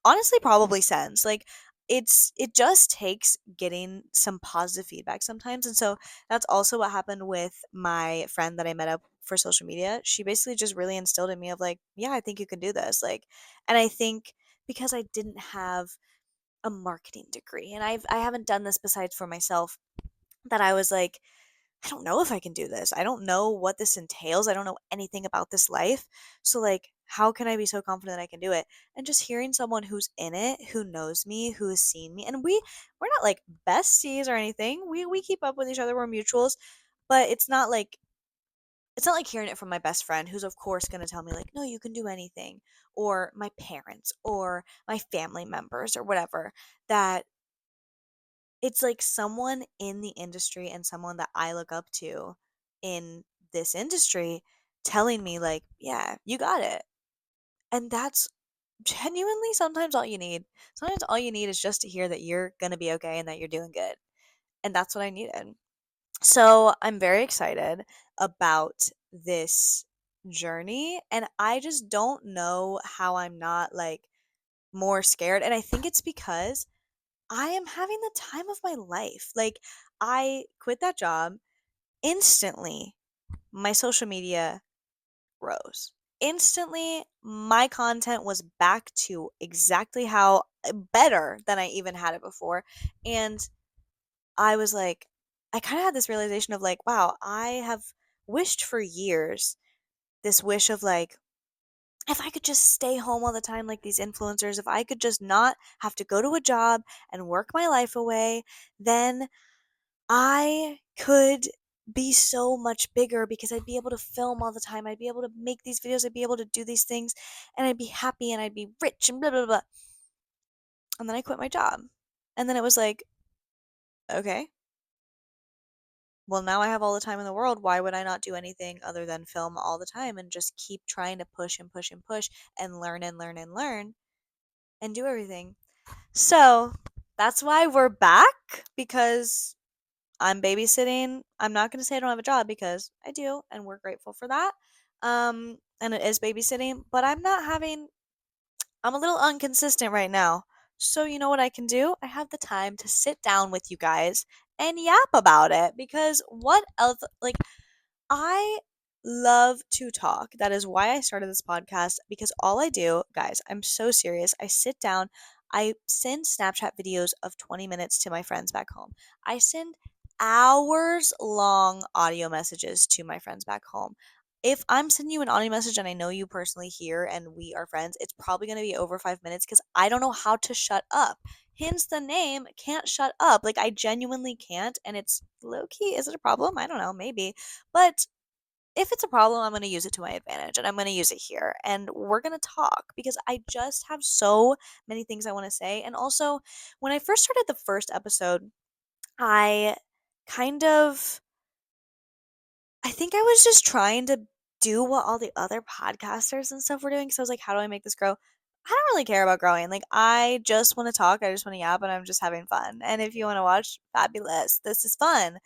Honestly, probably since. Like, it just takes getting some positive feedback sometimes. And so that's also what happened with my friend that I met up for social media. She basically just really instilled in me of like, yeah, I think you can do this. Like, and I think because I didn't have a marketing degree and I haven't done this besides for myself, that I was like, I don't know if I can do this. I don't know what this entails. I don't know anything about this life. So like, how can I be so confident that I can do it? And just hearing someone who's in it, who knows me, who has seen me, and we're not like besties or anything. We keep up with each other. We're mutuals, but it's not like hearing it from my best friend who's of course going to tell me like, no, you can do anything, or my parents or my family members or whatever. That it's like someone in the industry and someone that I look up to in this industry telling me like, yeah, you got it. And that's genuinely sometimes all you need. Sometimes all you need is just to hear that you're going to be okay and that you're doing good. And that's what I needed. So, I'm very excited about this journey, and I just don't know how I'm not like more scared. And I think it's because I am having the time of my life. Like, I quit that job instantly. My social media rose. Instantly, my content was back to exactly how better than I even had it before. And I was like, I kind of had this realization of like, wow, I have wished for years this wish of like, if I could just stay home all the time like these influencers, if I could just not have to go to a job and work my life away, then I could be so much bigger because I'd be able to film all the time. I'd be able to make these videos. I'd be able to do these things and I'd be happy and I'd be rich and blah, blah, blah. And then I quit my job. And then it was like, okay, well, now I have all the time in the world. Why would I not do anything other than film all the time and just keep trying to push and push and push and learn and learn and learn and do everything? So that's why we're back, because I'm babysitting. I'm not going to say I don't have a job because I do, and we're grateful for that. And it is babysitting, but I'm a little inconsistent right now. So, you know what I can do? I have the time to sit down with you guys and yap about it, because what else? Like, I love to talk. That is why I started this podcast, because all I do, guys, I'm so serious. I sit down, I send Snapchat videos of 20 minutes to my friends back home. I send hours long audio messages to my friends back home. If I'm sending you an audio message and I know you personally here and we are friends, it's probably going to be over 5 minutes because I don't know how to shut up. Hence the name, can't shut up. Like, I genuinely can't. And it's low key. Is it a problem? I don't know. Maybe. But if it's a problem, I'm going to use it to my advantage and I'm going to use it here. And we're going to talk because I just have so many things I want to say. And also, when I first started the first episode, I kind of, I think I was just trying to do what all the other podcasters and stuff were doing. So I was like, how do I make this grow? I don't really care about growing. Like, I just want to talk. I just want to yap and I'm just having fun. And if you want to watch, fabulous. This is fun.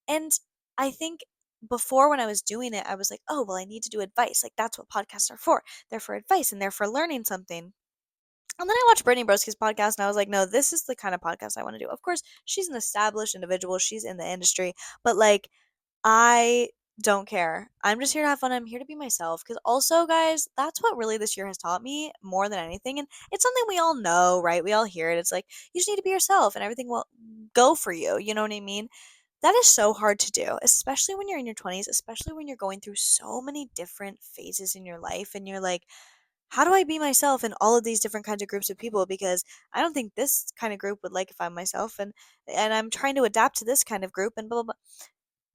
And I think before, when I was doing it, I was like, oh, well, I need to do advice. Like, that's what podcasts are for. They're for advice and they're for learning something. And then I watched Brittany Broski's podcast and I was like, no, this is the kind of podcast I want to do. Of course, she's an established individual, she's in the industry, but like, I don't care. I'm just here to have fun. I'm here to be myself. Because also, guys, that's what really this year has taught me more than anything. And it's something we all know, right? We all hear it. It's like, you just need to be yourself and everything will go for you. You know what I mean? That is so hard to do, especially when you're in your 20s, especially when you're going through so many different phases in your life. And you're like, how do I be myself in all of these different kinds of groups of people? Because I don't think this kind of group would like if I'm myself. And I'm trying to adapt to this kind of group and blah, blah, blah.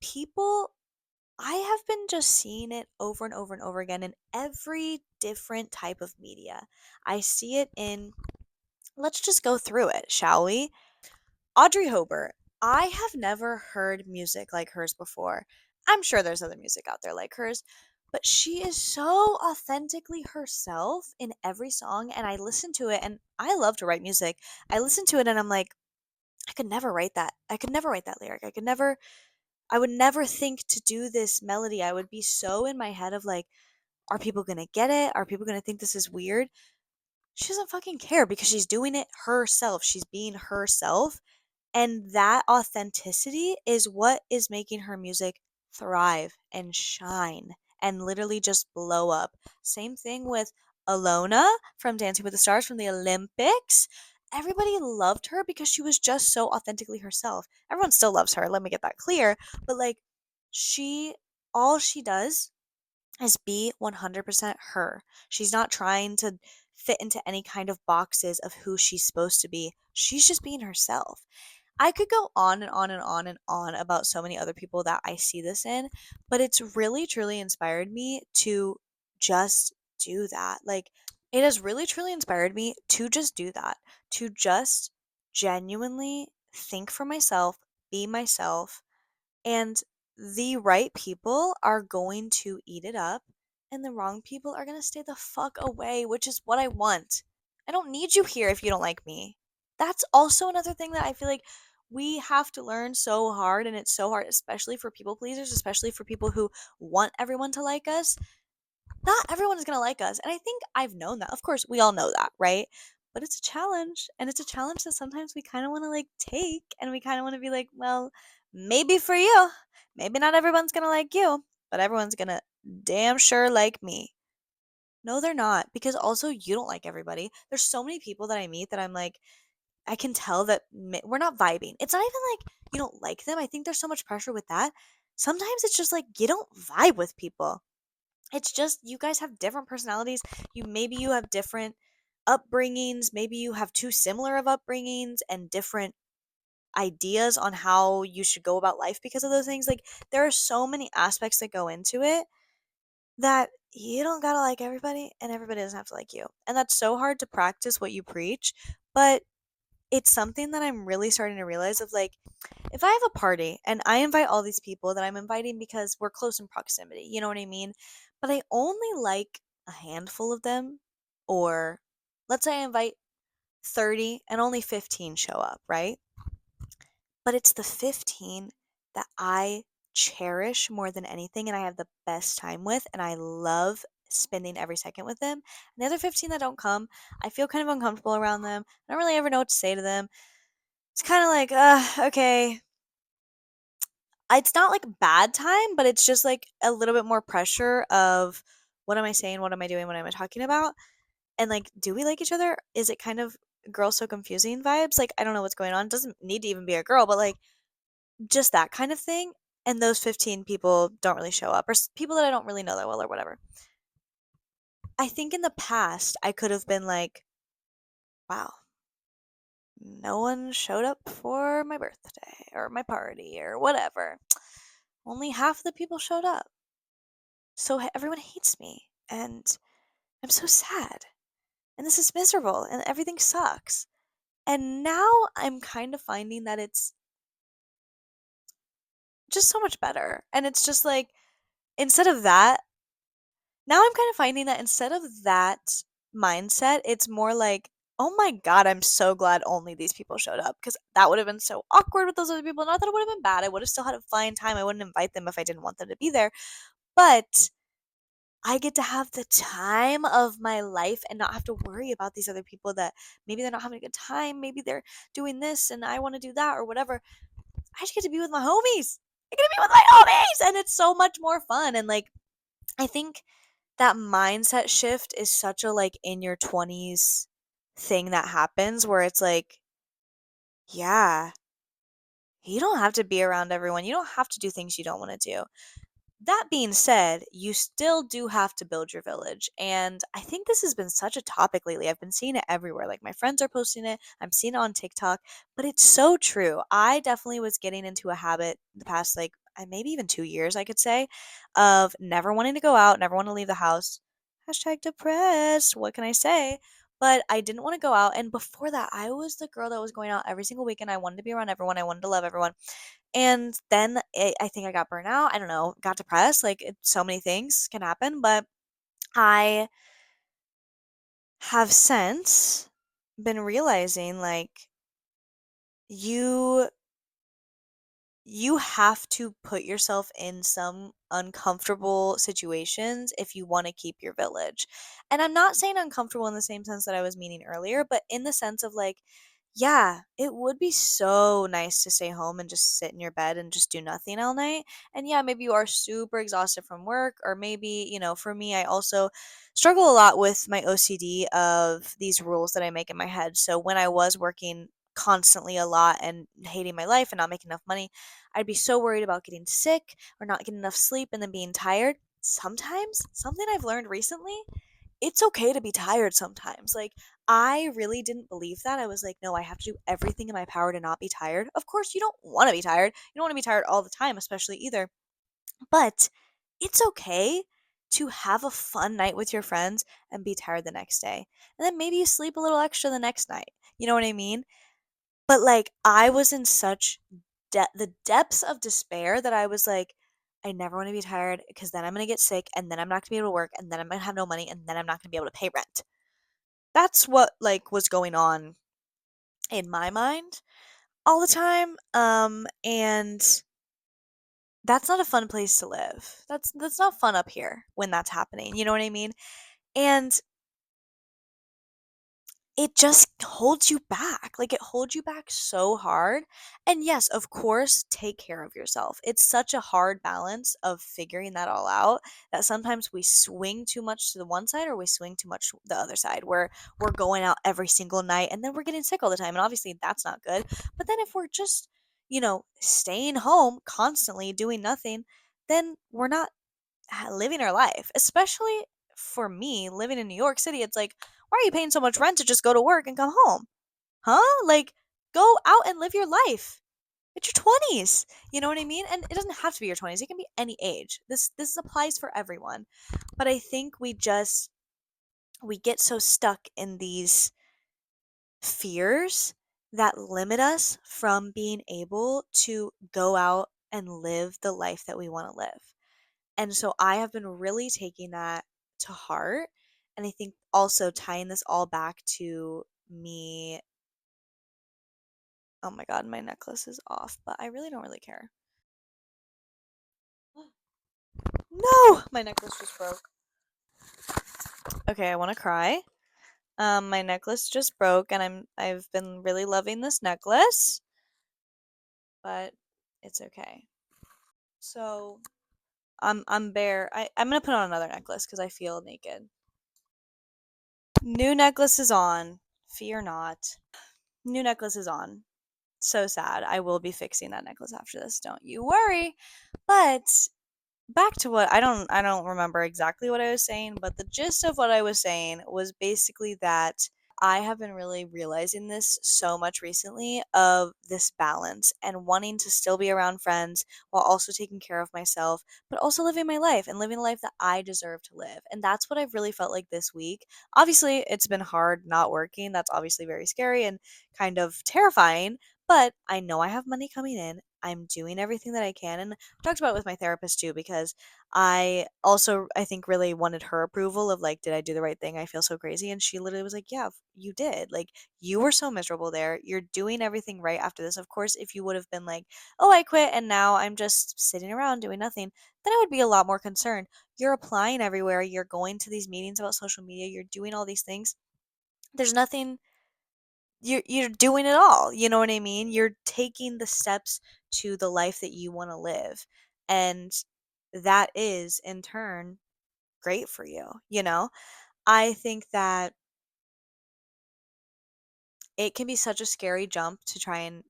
People, I have been just seeing it over and over and over again in every different type of media. I see it in, let's just go through it, shall we? Audrey Hobart. I have never heard music like hers before. I'm sure there's other music out there like hers, but she is so authentically herself in every song. And I listen to it, and I love to write music. I listen to it and I'm like, I could never write that. I could never write that lyric. I would never think to do this melody. I would be so in my head of like, are people gonna get it? Are people gonna think this is weird? She doesn't fucking care because she's doing it herself. She's being herself. And that authenticity is what is making her music thrive and shine and literally just blow up. Same thing with Alona from Dancing with the Stars from the Olympics. Everybody loved her because she was just so authentically herself. Everyone still loves her, let me get that clear. But like, she, all she does is be 100% her. She's not trying to fit into any kind of boxes of who she's supposed to be. She's just being herself. I could go on and on and on and on about so many other people that I see this in, but it's really truly inspired me to just do that. Like, it has really truly inspired me to just do that, to just genuinely think for myself, be myself, and the right people are going to eat it up, and the wrong people are going to stay the fuck away, which is what I want. I don't need you here if you don't like me. That's also another thing that I feel like we have to learn so hard, and it's so hard, especially for people pleasers, especially for people who want everyone to like us. Not everyone is going to like us. And I think I've known that. Of course, we all know that, right? But it's a challenge. And it's a challenge that sometimes we kind of want to like take, and we kind of want to be like, well, maybe for you, maybe not everyone's going to like you, but everyone's going to damn sure like me. No, they're not. Because also, you don't like everybody. There's so many people that I meet that I'm like, I can tell that we're not vibing. It's not even like you don't like them. I think there's so much pressure with that. Sometimes it's just like you don't vibe with people. It's just you guys have different personalities. You have different upbringings, maybe you have too similar of upbringings and different ideas on how you should go about life because of those things. Like, there are so many aspects that go into it that you don't gotta like everybody, and everybody doesn't have to like you. And that's so hard to practice what you preach, but it's something that I'm really starting to realize of like, if I have a party and I invite all these people that I'm inviting because we're close in proximity, you know what I mean? But I only like a handful of them, or let's say I invite 30 and only 15 show up, right? But it's the 15 that I cherish more than anything and I have the best time with, and I love spending every second with them. And the other 15 that don't come, I feel kind of uncomfortable around them. I don't really ever know what to say to them. It's kind of like, okay, it's not like bad time, but it's just like a little bit more pressure of what am I saying, what am I doing, what am I talking about? And like, do we like each other? Is it kind of girl so confusing vibes? Like, I don't know what's going on. It doesn't need to even be a girl, but like just that kind of thing. And those 15 people don't really show up, or people that I don't really know that well, or whatever. I think in the past, I could have been like, wow, no one showed up for my birthday or my party or whatever. Only half the people showed up. So everyone hates me, and I'm so sad, and this is miserable, and everything sucks. And now I'm kind of finding that it's just so much better. And it's just like, instead of that, now I'm kind of finding that instead of that mindset, it's more like, oh my God, I'm so glad only these people showed up, because that would have been so awkward with those other people. Not that it would have been bad. I would have still had a fine time. I wouldn't invite them if I didn't want them to be there. But I get to have the time of my life and not have to worry about these other people that maybe they're not having a good time. Maybe they're doing this and I want to do that or whatever. I just get to be with my homies. I get to be with my homies. And it's so much more fun. And like, I think that mindset shift is such a like in your 20s thing that happens where it's like, yeah, you don't have to be around everyone. You don't have to do things you don't want to do. That being said, you still do have to build your village. And I think this has been such a topic lately. I've been seeing it everywhere. Like, my friends are posting it, I'm seeing it on TikTok, but it's so true. I definitely was getting into a habit the past, like, maybe even 2 years, I could say, of never wanting to go out, never want to leave the house. Hashtag depressed. What can I say? But I didn't want to go out. And before that, I was the girl that was going out every single weekend. I wanted to be around everyone. I wanted to love everyone. And then I think I got burnt out. I don't know, got depressed. Like, so many things can happen. But I have since been realizing, like, you you have to put yourself in some uncomfortable situations if you want to keep your village. And I'm not saying uncomfortable in the same sense that I was meaning earlier, but in the sense of like, yeah, it would be so nice to stay home and just sit in your bed and just do nothing all night. And yeah, maybe you are super exhausted from work, or maybe, for me, I also struggle a lot with my OCD of these rules that I make in my head. So when I was working constantly a lot and hating my life and not making enough money, I'd be so worried about getting sick or not getting enough sleep and then being tired. Sometimes, something I've learned recently, it's okay to be tired sometimes. Like, I really didn't believe that. I was like, no, I have to do everything in my power to not be tired. Of course, you don't want to be tired. You don't want to be tired all the time, especially either. But it's okay to have a fun night with your friends and be tired the next day. And then maybe you sleep a little extra the next night. You know what I mean? But, like, I was in such the depths of despair that I was like, "I never wanna be tired because then I'm gonna get sick, and then I'm not gonna be able to work, and then I'm gonna have no money, and then I'm not gonna be able to pay rent." That's what, like, was going on in my mind all the time, and that's not a fun place to live. That's not fun up here when that's happening, you know what I mean? And it just holds you back. Like, it holds you back so hard. And yes, of course, take care of yourself. It's such a hard balance of figuring that all out that sometimes we swing too much to the one side or we swing too much to the other side, where we're going out every single night and then we're getting sick all the time. And obviously, that's not good. But then if we're just, staying home constantly doing nothing, then we're not living our life. Especially for me, living in New York City, it's like, why are you paying so much rent to just go to work and come home? Huh? Like, go out and live your life. It's your 20s. You know what I mean? And it doesn't have to be your 20s. It can be any age. This applies for everyone. But I think we get so stuck in these fears that limit us from being able to go out and live the life that we want to live. And so I have been really taking that to heart. And I think also tying this all back to me. Oh my god, my necklace is off, but I really don't really care. No! My necklace just broke. Okay, I want to cry. My necklace just broke and I've been really loving this necklace, but it's okay. So, I'm bare. I'm gonna put on another necklace because I feel naked. New necklace is on. Fear not. New necklace is on. So sad. I will be fixing that necklace after this. Don't you worry. But back to what I don't remember exactly what I was saying, but the gist of what I was saying was basically that I have been really realizing this so much recently, of this balance and wanting to still be around friends while also taking care of myself, but also living my life and living the life that I deserve to live. And that's what I've really felt like this week. Obviously, it's been hard not working. That's obviously very scary and kind of terrifying, but I know I have money coming in. I'm doing everything that I can. And I talked about it with my therapist too, because I also, I think, really wanted her approval of, like, did I do the right thing? I feel so crazy. And she literally was like, yeah, you did. Like, you were so miserable there. You're doing everything right after this. Of course, if you would have been like, oh, I quit and now I'm just sitting around doing nothing, then I would be a lot more concerned. You're applying everywhere. You're going to these meetings about social media. You're doing all these things. There's nothing, you're doing it all. You know what I mean? You're taking the steps to the life that you want to live. And that is in turn great for you. I think that it can be such a scary jump to try and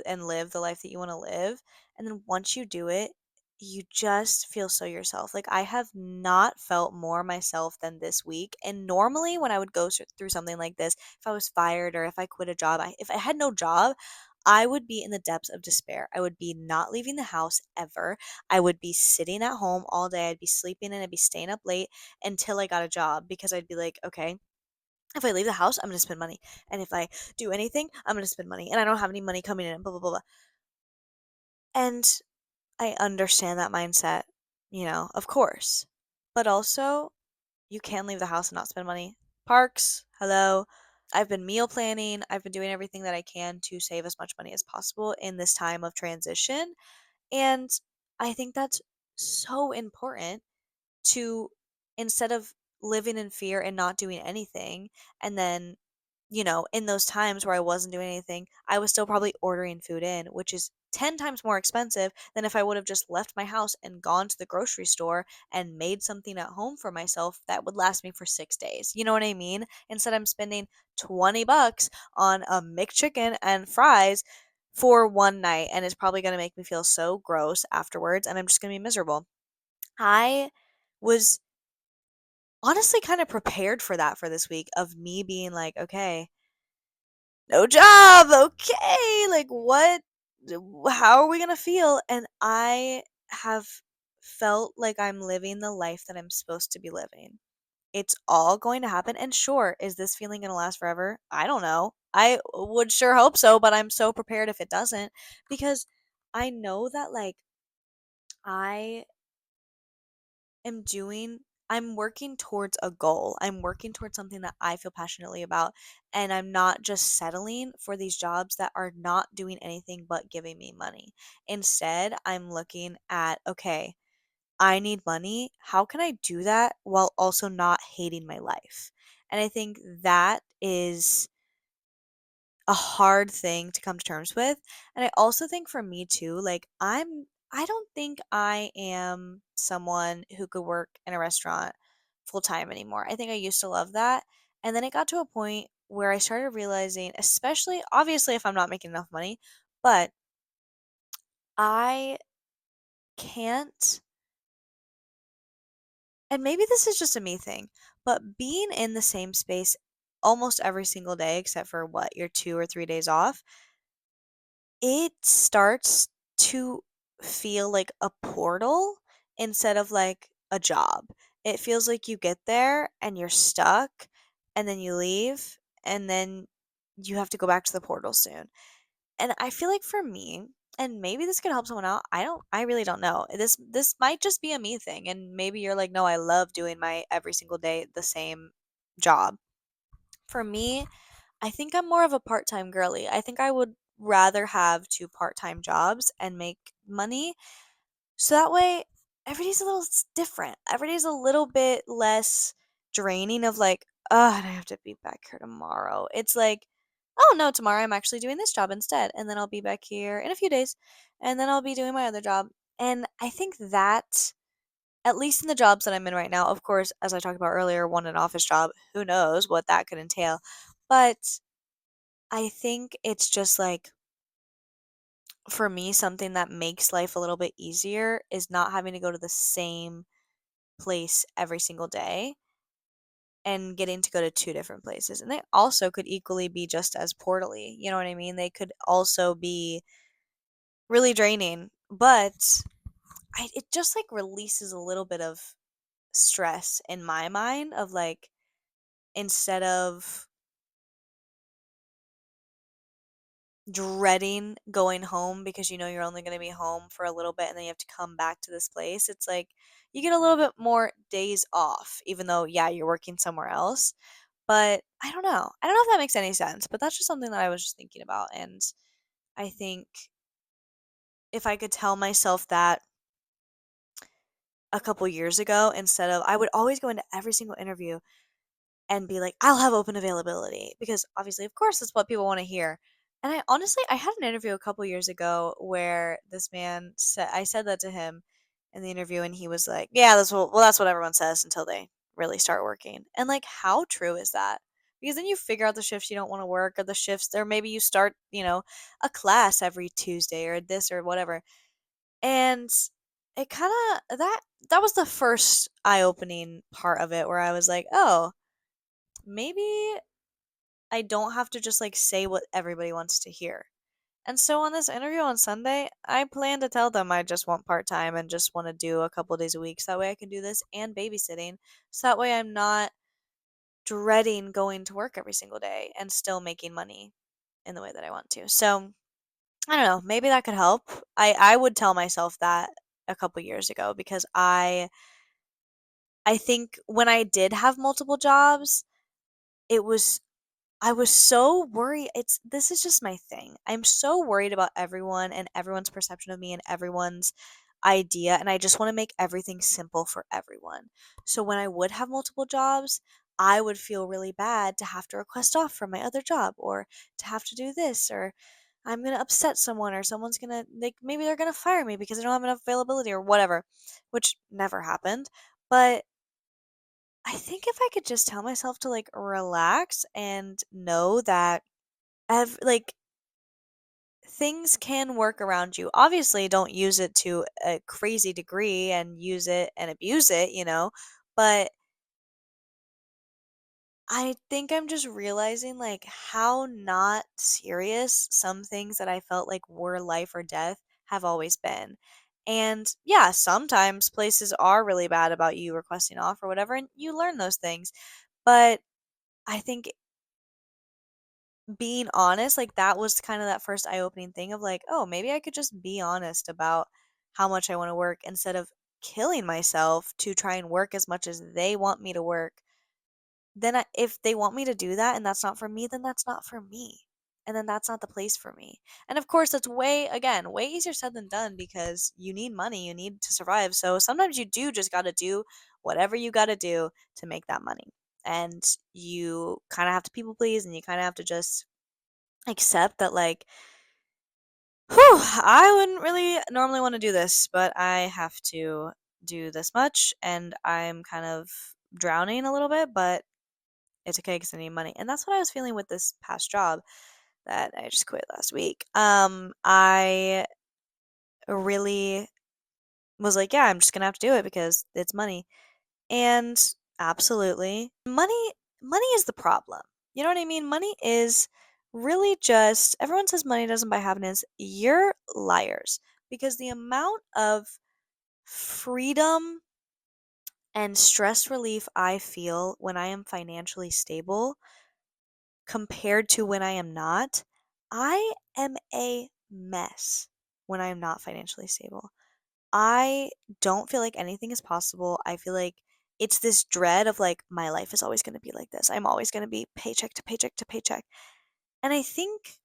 and live the life that you want to live. And then once you do it, you just feel so yourself. Like, I have not felt more myself than this week. And normally, when I would go through something like this, if I was fired or if I quit a job, if I had no job, I would be in the depths of despair. I would be not leaving the house ever. I would be sitting at home all day. I'd be sleeping and I'd be staying up late until I got a job because I'd be like, okay, if I leave the house, I'm going to spend money. And if I do anything, I'm going to spend money. And I don't have any money coming in, blah, blah, blah, blah. And I understand that mindset, of course. But also, you can leave the house and not spend money. Parks, hello. I've been meal planning. I've been doing everything that I can to save as much money as possible in this time of transition. And I think that's so important to, instead of living in fear and not doing anything, and then, in those times where I wasn't doing anything, I was still probably ordering food in, which is 10 times more expensive than if I would have just left my house and gone to the grocery store and made something at home for myself that would last me for 6 days. You know what I mean? Instead, I'm spending 20 bucks on a McChicken and fries for one night, and it's probably going to make me feel so gross afterwards, and I'm just going to be miserable. I was honestly kind of prepared for that for this week, of me being like, okay, no job, okay, like what, how are we going to feel? And I have felt like I'm living the life that I'm supposed to be living. It's all going to happen. And sure, is this feeling going to last forever? I don't know. I would sure hope so, but I'm so prepared if it doesn't, because I know that, like, I am doing I'm working towards a goal. I'm working towards something that I feel passionately about, and I'm not just settling for these jobs that are not doing anything but giving me money. Instead, I'm looking at, okay, I need money. How can I do that while also not hating my life? And I think that is a hard thing to come to terms with. And I also think for me too, like, I don't think I am someone who could work in a restaurant full time anymore. I think I used to love that. And then it got to a point where I started realizing, especially obviously if I'm not making enough money, but I can't, and maybe this is just a me thing, but being in the same space almost every single day except for what, your 2 or 3 days off, it starts to feel like a portal instead of like a job. It feels like you get there and you're stuck, and then you leave, and then you have to go back to the portal soon. And I feel like for me, and maybe this could help someone out. I really don't know. This might just be a me thing, and maybe you're like, "No, I love doing my every single day the same job." For me, I think I'm more of a part-time girly. I think I would rather have two part-time jobs and make money. So that way, every day's a little different. Every day's a little bit less draining of like, oh, and I have to be back here tomorrow. It's like, oh no, tomorrow I'm actually doing this job instead. And then I'll be back here in a few days. And then I'll be doing my other job. And I think that, at least in the jobs that I'm in right now, of course, as I talked about earlier, one an office job, who knows what that could entail. But I think it's just like, for me, something that makes life a little bit easier is not having to go to the same place every single day and getting to go to two different places. And they also could equally be just as portally. You know what I mean? They could also be really draining, but it just like releases a little bit of stress in my mind of like, instead of dreading going home because you know you're only going to be home for a little bit and then you have to come back to this place. It's like you get a little bit more days off, even though, yeah, you're working somewhere else. But I don't know. I don't know if that makes any sense, but that's just something that I was just thinking about. And I think if I could tell myself that a couple years ago, instead of, I would always go into every single interview and be like, I'll have open availability because obviously, of course, that's what people want to hear. And I honestly, I had an interview a couple years ago where this man said, I said that to him in the interview, and he was like, yeah, that's what everyone says until they really start working. And like, how true is that? Because then you figure out the shifts you don't want to work, or the shifts, or maybe you start, a class every Tuesday or this or whatever. And it kind of, that was the first eye-opening part of it where I was like, oh, maybe I don't have to just like say what everybody wants to hear. And so on this interview on Sunday, I plan to tell them I just want part-time and just want to do a couple days a week. So that way I can do this and babysitting. So that way I'm not dreading going to work every single day and still making money in the way that I want to. So I don't know, maybe that could help. I would tell myself that a couple years ago because I think when I did have multiple jobs, it was I was so worried. This is just my thing. I'm so worried about everyone and everyone's perception of me and everyone's idea, and I just want to make everything simple for everyone. So when I would have multiple jobs, I would feel really bad to have to request off from my other job or to have to do this, or I'm going to upset someone, or someone's going to like maybe they're going to fire me because I don't have enough availability or whatever, which never happened. But I think if I could just tell myself to like relax and know that like things can work around you. Obviously, don't use it to a crazy degree and use it and abuse it, but I think I'm just realizing like how not serious some things that I felt like were life or death have always been. And yeah, sometimes places are really bad about you requesting off or whatever, and you learn those things. But I think being honest, like, that was kind of that first eye-opening thing of like, "Oh, maybe I could just be honest about how much I wanna work instead of killing myself to try and work as much as they want me to work." Then if they want me to do that and that's not for me, then that's not for me, and then that's not the place for me. And of course, that's way easier said than done because you need money, you need to survive, so sometimes you do just gotta do whatever you gotta do to make that money, and you kinda have to people please, and you kinda have to just accept that like, whew, I wouldn't really normally want to do this, but I have to do this much and I'm kind of drowning a little bit, but it's okay because I need money. And that's what I was feeling with this past job that I just quit last week. I really was like, yeah, I'm just gonna have to do it because it's money. And absolutely, money is the problem. You know what I mean? Money is really just everyone says money doesn't buy happiness. You're liars because the amount of freedom and stress relief I feel when I am financially stable compared to when I am not, I am a mess when I am not financially stable. I don't feel like anything is possible. I feel like it's this dread of like my life is always going to be like this. I'm always going to be paycheck to paycheck to paycheck. And I think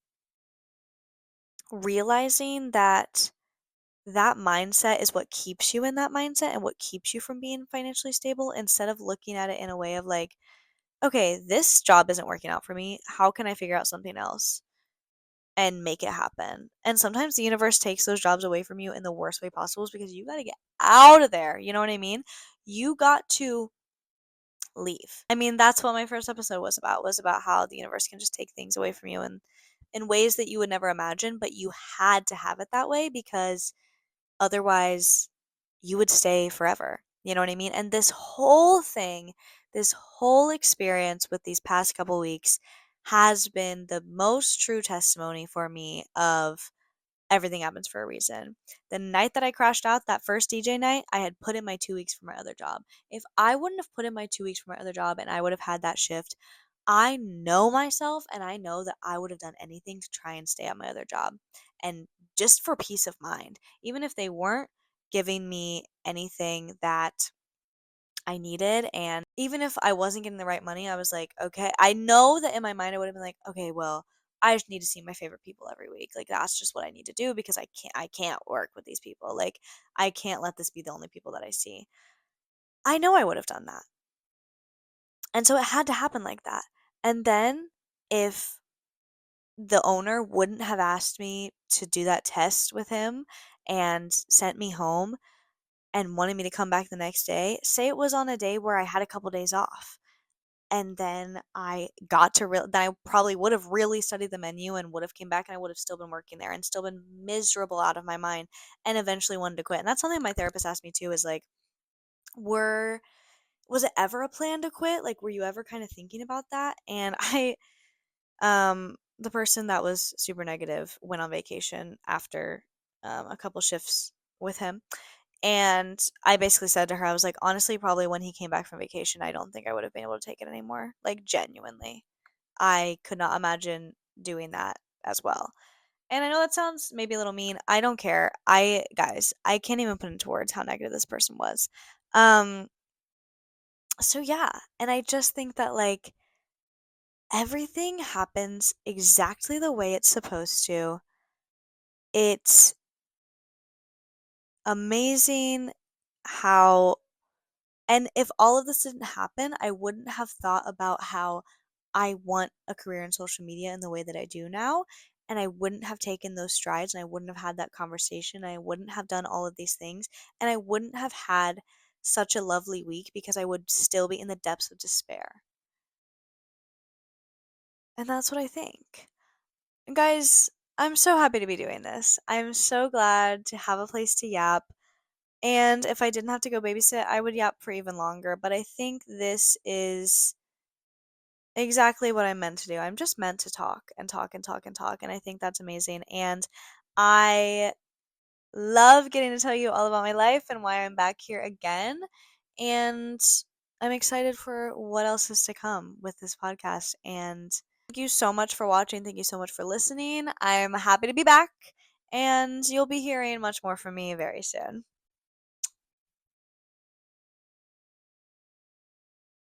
realizing that that mindset is what keeps you in that mindset and what keeps you from being financially stable instead of looking at it in a way of like, okay, this job isn't working out for me. How can I figure out something else and make it happen? And sometimes the universe takes those jobs away from you in the worst way possible because you got to get out of there. You know what I mean? You got to leave. I mean, that's what my first episode was about how the universe can just take things away from you in ways that you would never imagine, but you had to have it that way because otherwise you would stay forever. You know what I mean? And this whole thing, this whole experience with these past couple weeks has been the most true testimony for me of everything happens for a reason. The night that I crashed out, that first DJ night, I had put in my 2 weeks for my other job. If I wouldn't have put in my 2 weeks for my other job and I would have had that shift, I know myself and I know that I would have done anything to try and stay at my other job. And just for peace of mind, even if they weren't giving me anything that I needed. And even if I wasn't getting the right money, I was like, okay, I know that in my mind I would have been like, okay, well, I just need to see my favorite people every week. Like that's just what I need to do because I can't work with these people. Like I can't let this be the only people that I see. I know I would have done that. And so it had to happen like that. And then if the owner wouldn't have asked me to do that test with him and sent me home and wanted me to come back the next day, say it was on a day where I had a couple days off. And then I got to then I probably would have really studied the menu and would have came back and I would have still been working there and still been miserable out of my mind and eventually wanted to quit. And that's something my therapist asked me too is like, were was it ever a plan to quit? Like were you ever kind of thinking about that? And I the person that was super negative went on vacation after a couple shifts with him. And I basically said to her, I was like, honestly, probably when he came back from vacation, I don't think I would have been able to take it anymore. Like, genuinely. I could not imagine doing that as well. And I know that sounds maybe a little mean. I don't care. Guys, I can't even put into words how negative this person was. Um, so yeah, and I just think that like everything happens exactly the way it's supposed to. It's amazing how, and if all of this didn't happen, I wouldn't have thought about how I want a career in social media in the way that I do now. And I wouldn't have taken those strides, and I wouldn't have had that conversation. And I wouldn't have done all of these things. And I wouldn't have had such a lovely week because I would still be in the depths of despair. And that's what I think. And guys, I'm so happy to be doing this. I'm so glad to have a place to yap. And if I didn't have to go babysit, I would yap for even longer. But I think this is exactly what I'm meant to do. I'm just meant to talk and talk and talk and talk. And I think that's amazing. And I love getting to tell you all about my life and why I'm back here again. And I'm excited for what else is to come with this podcast. And thank you so much for watching. Thank you so much for listening. I'm happy to be back. And you'll be hearing much more from me very soon.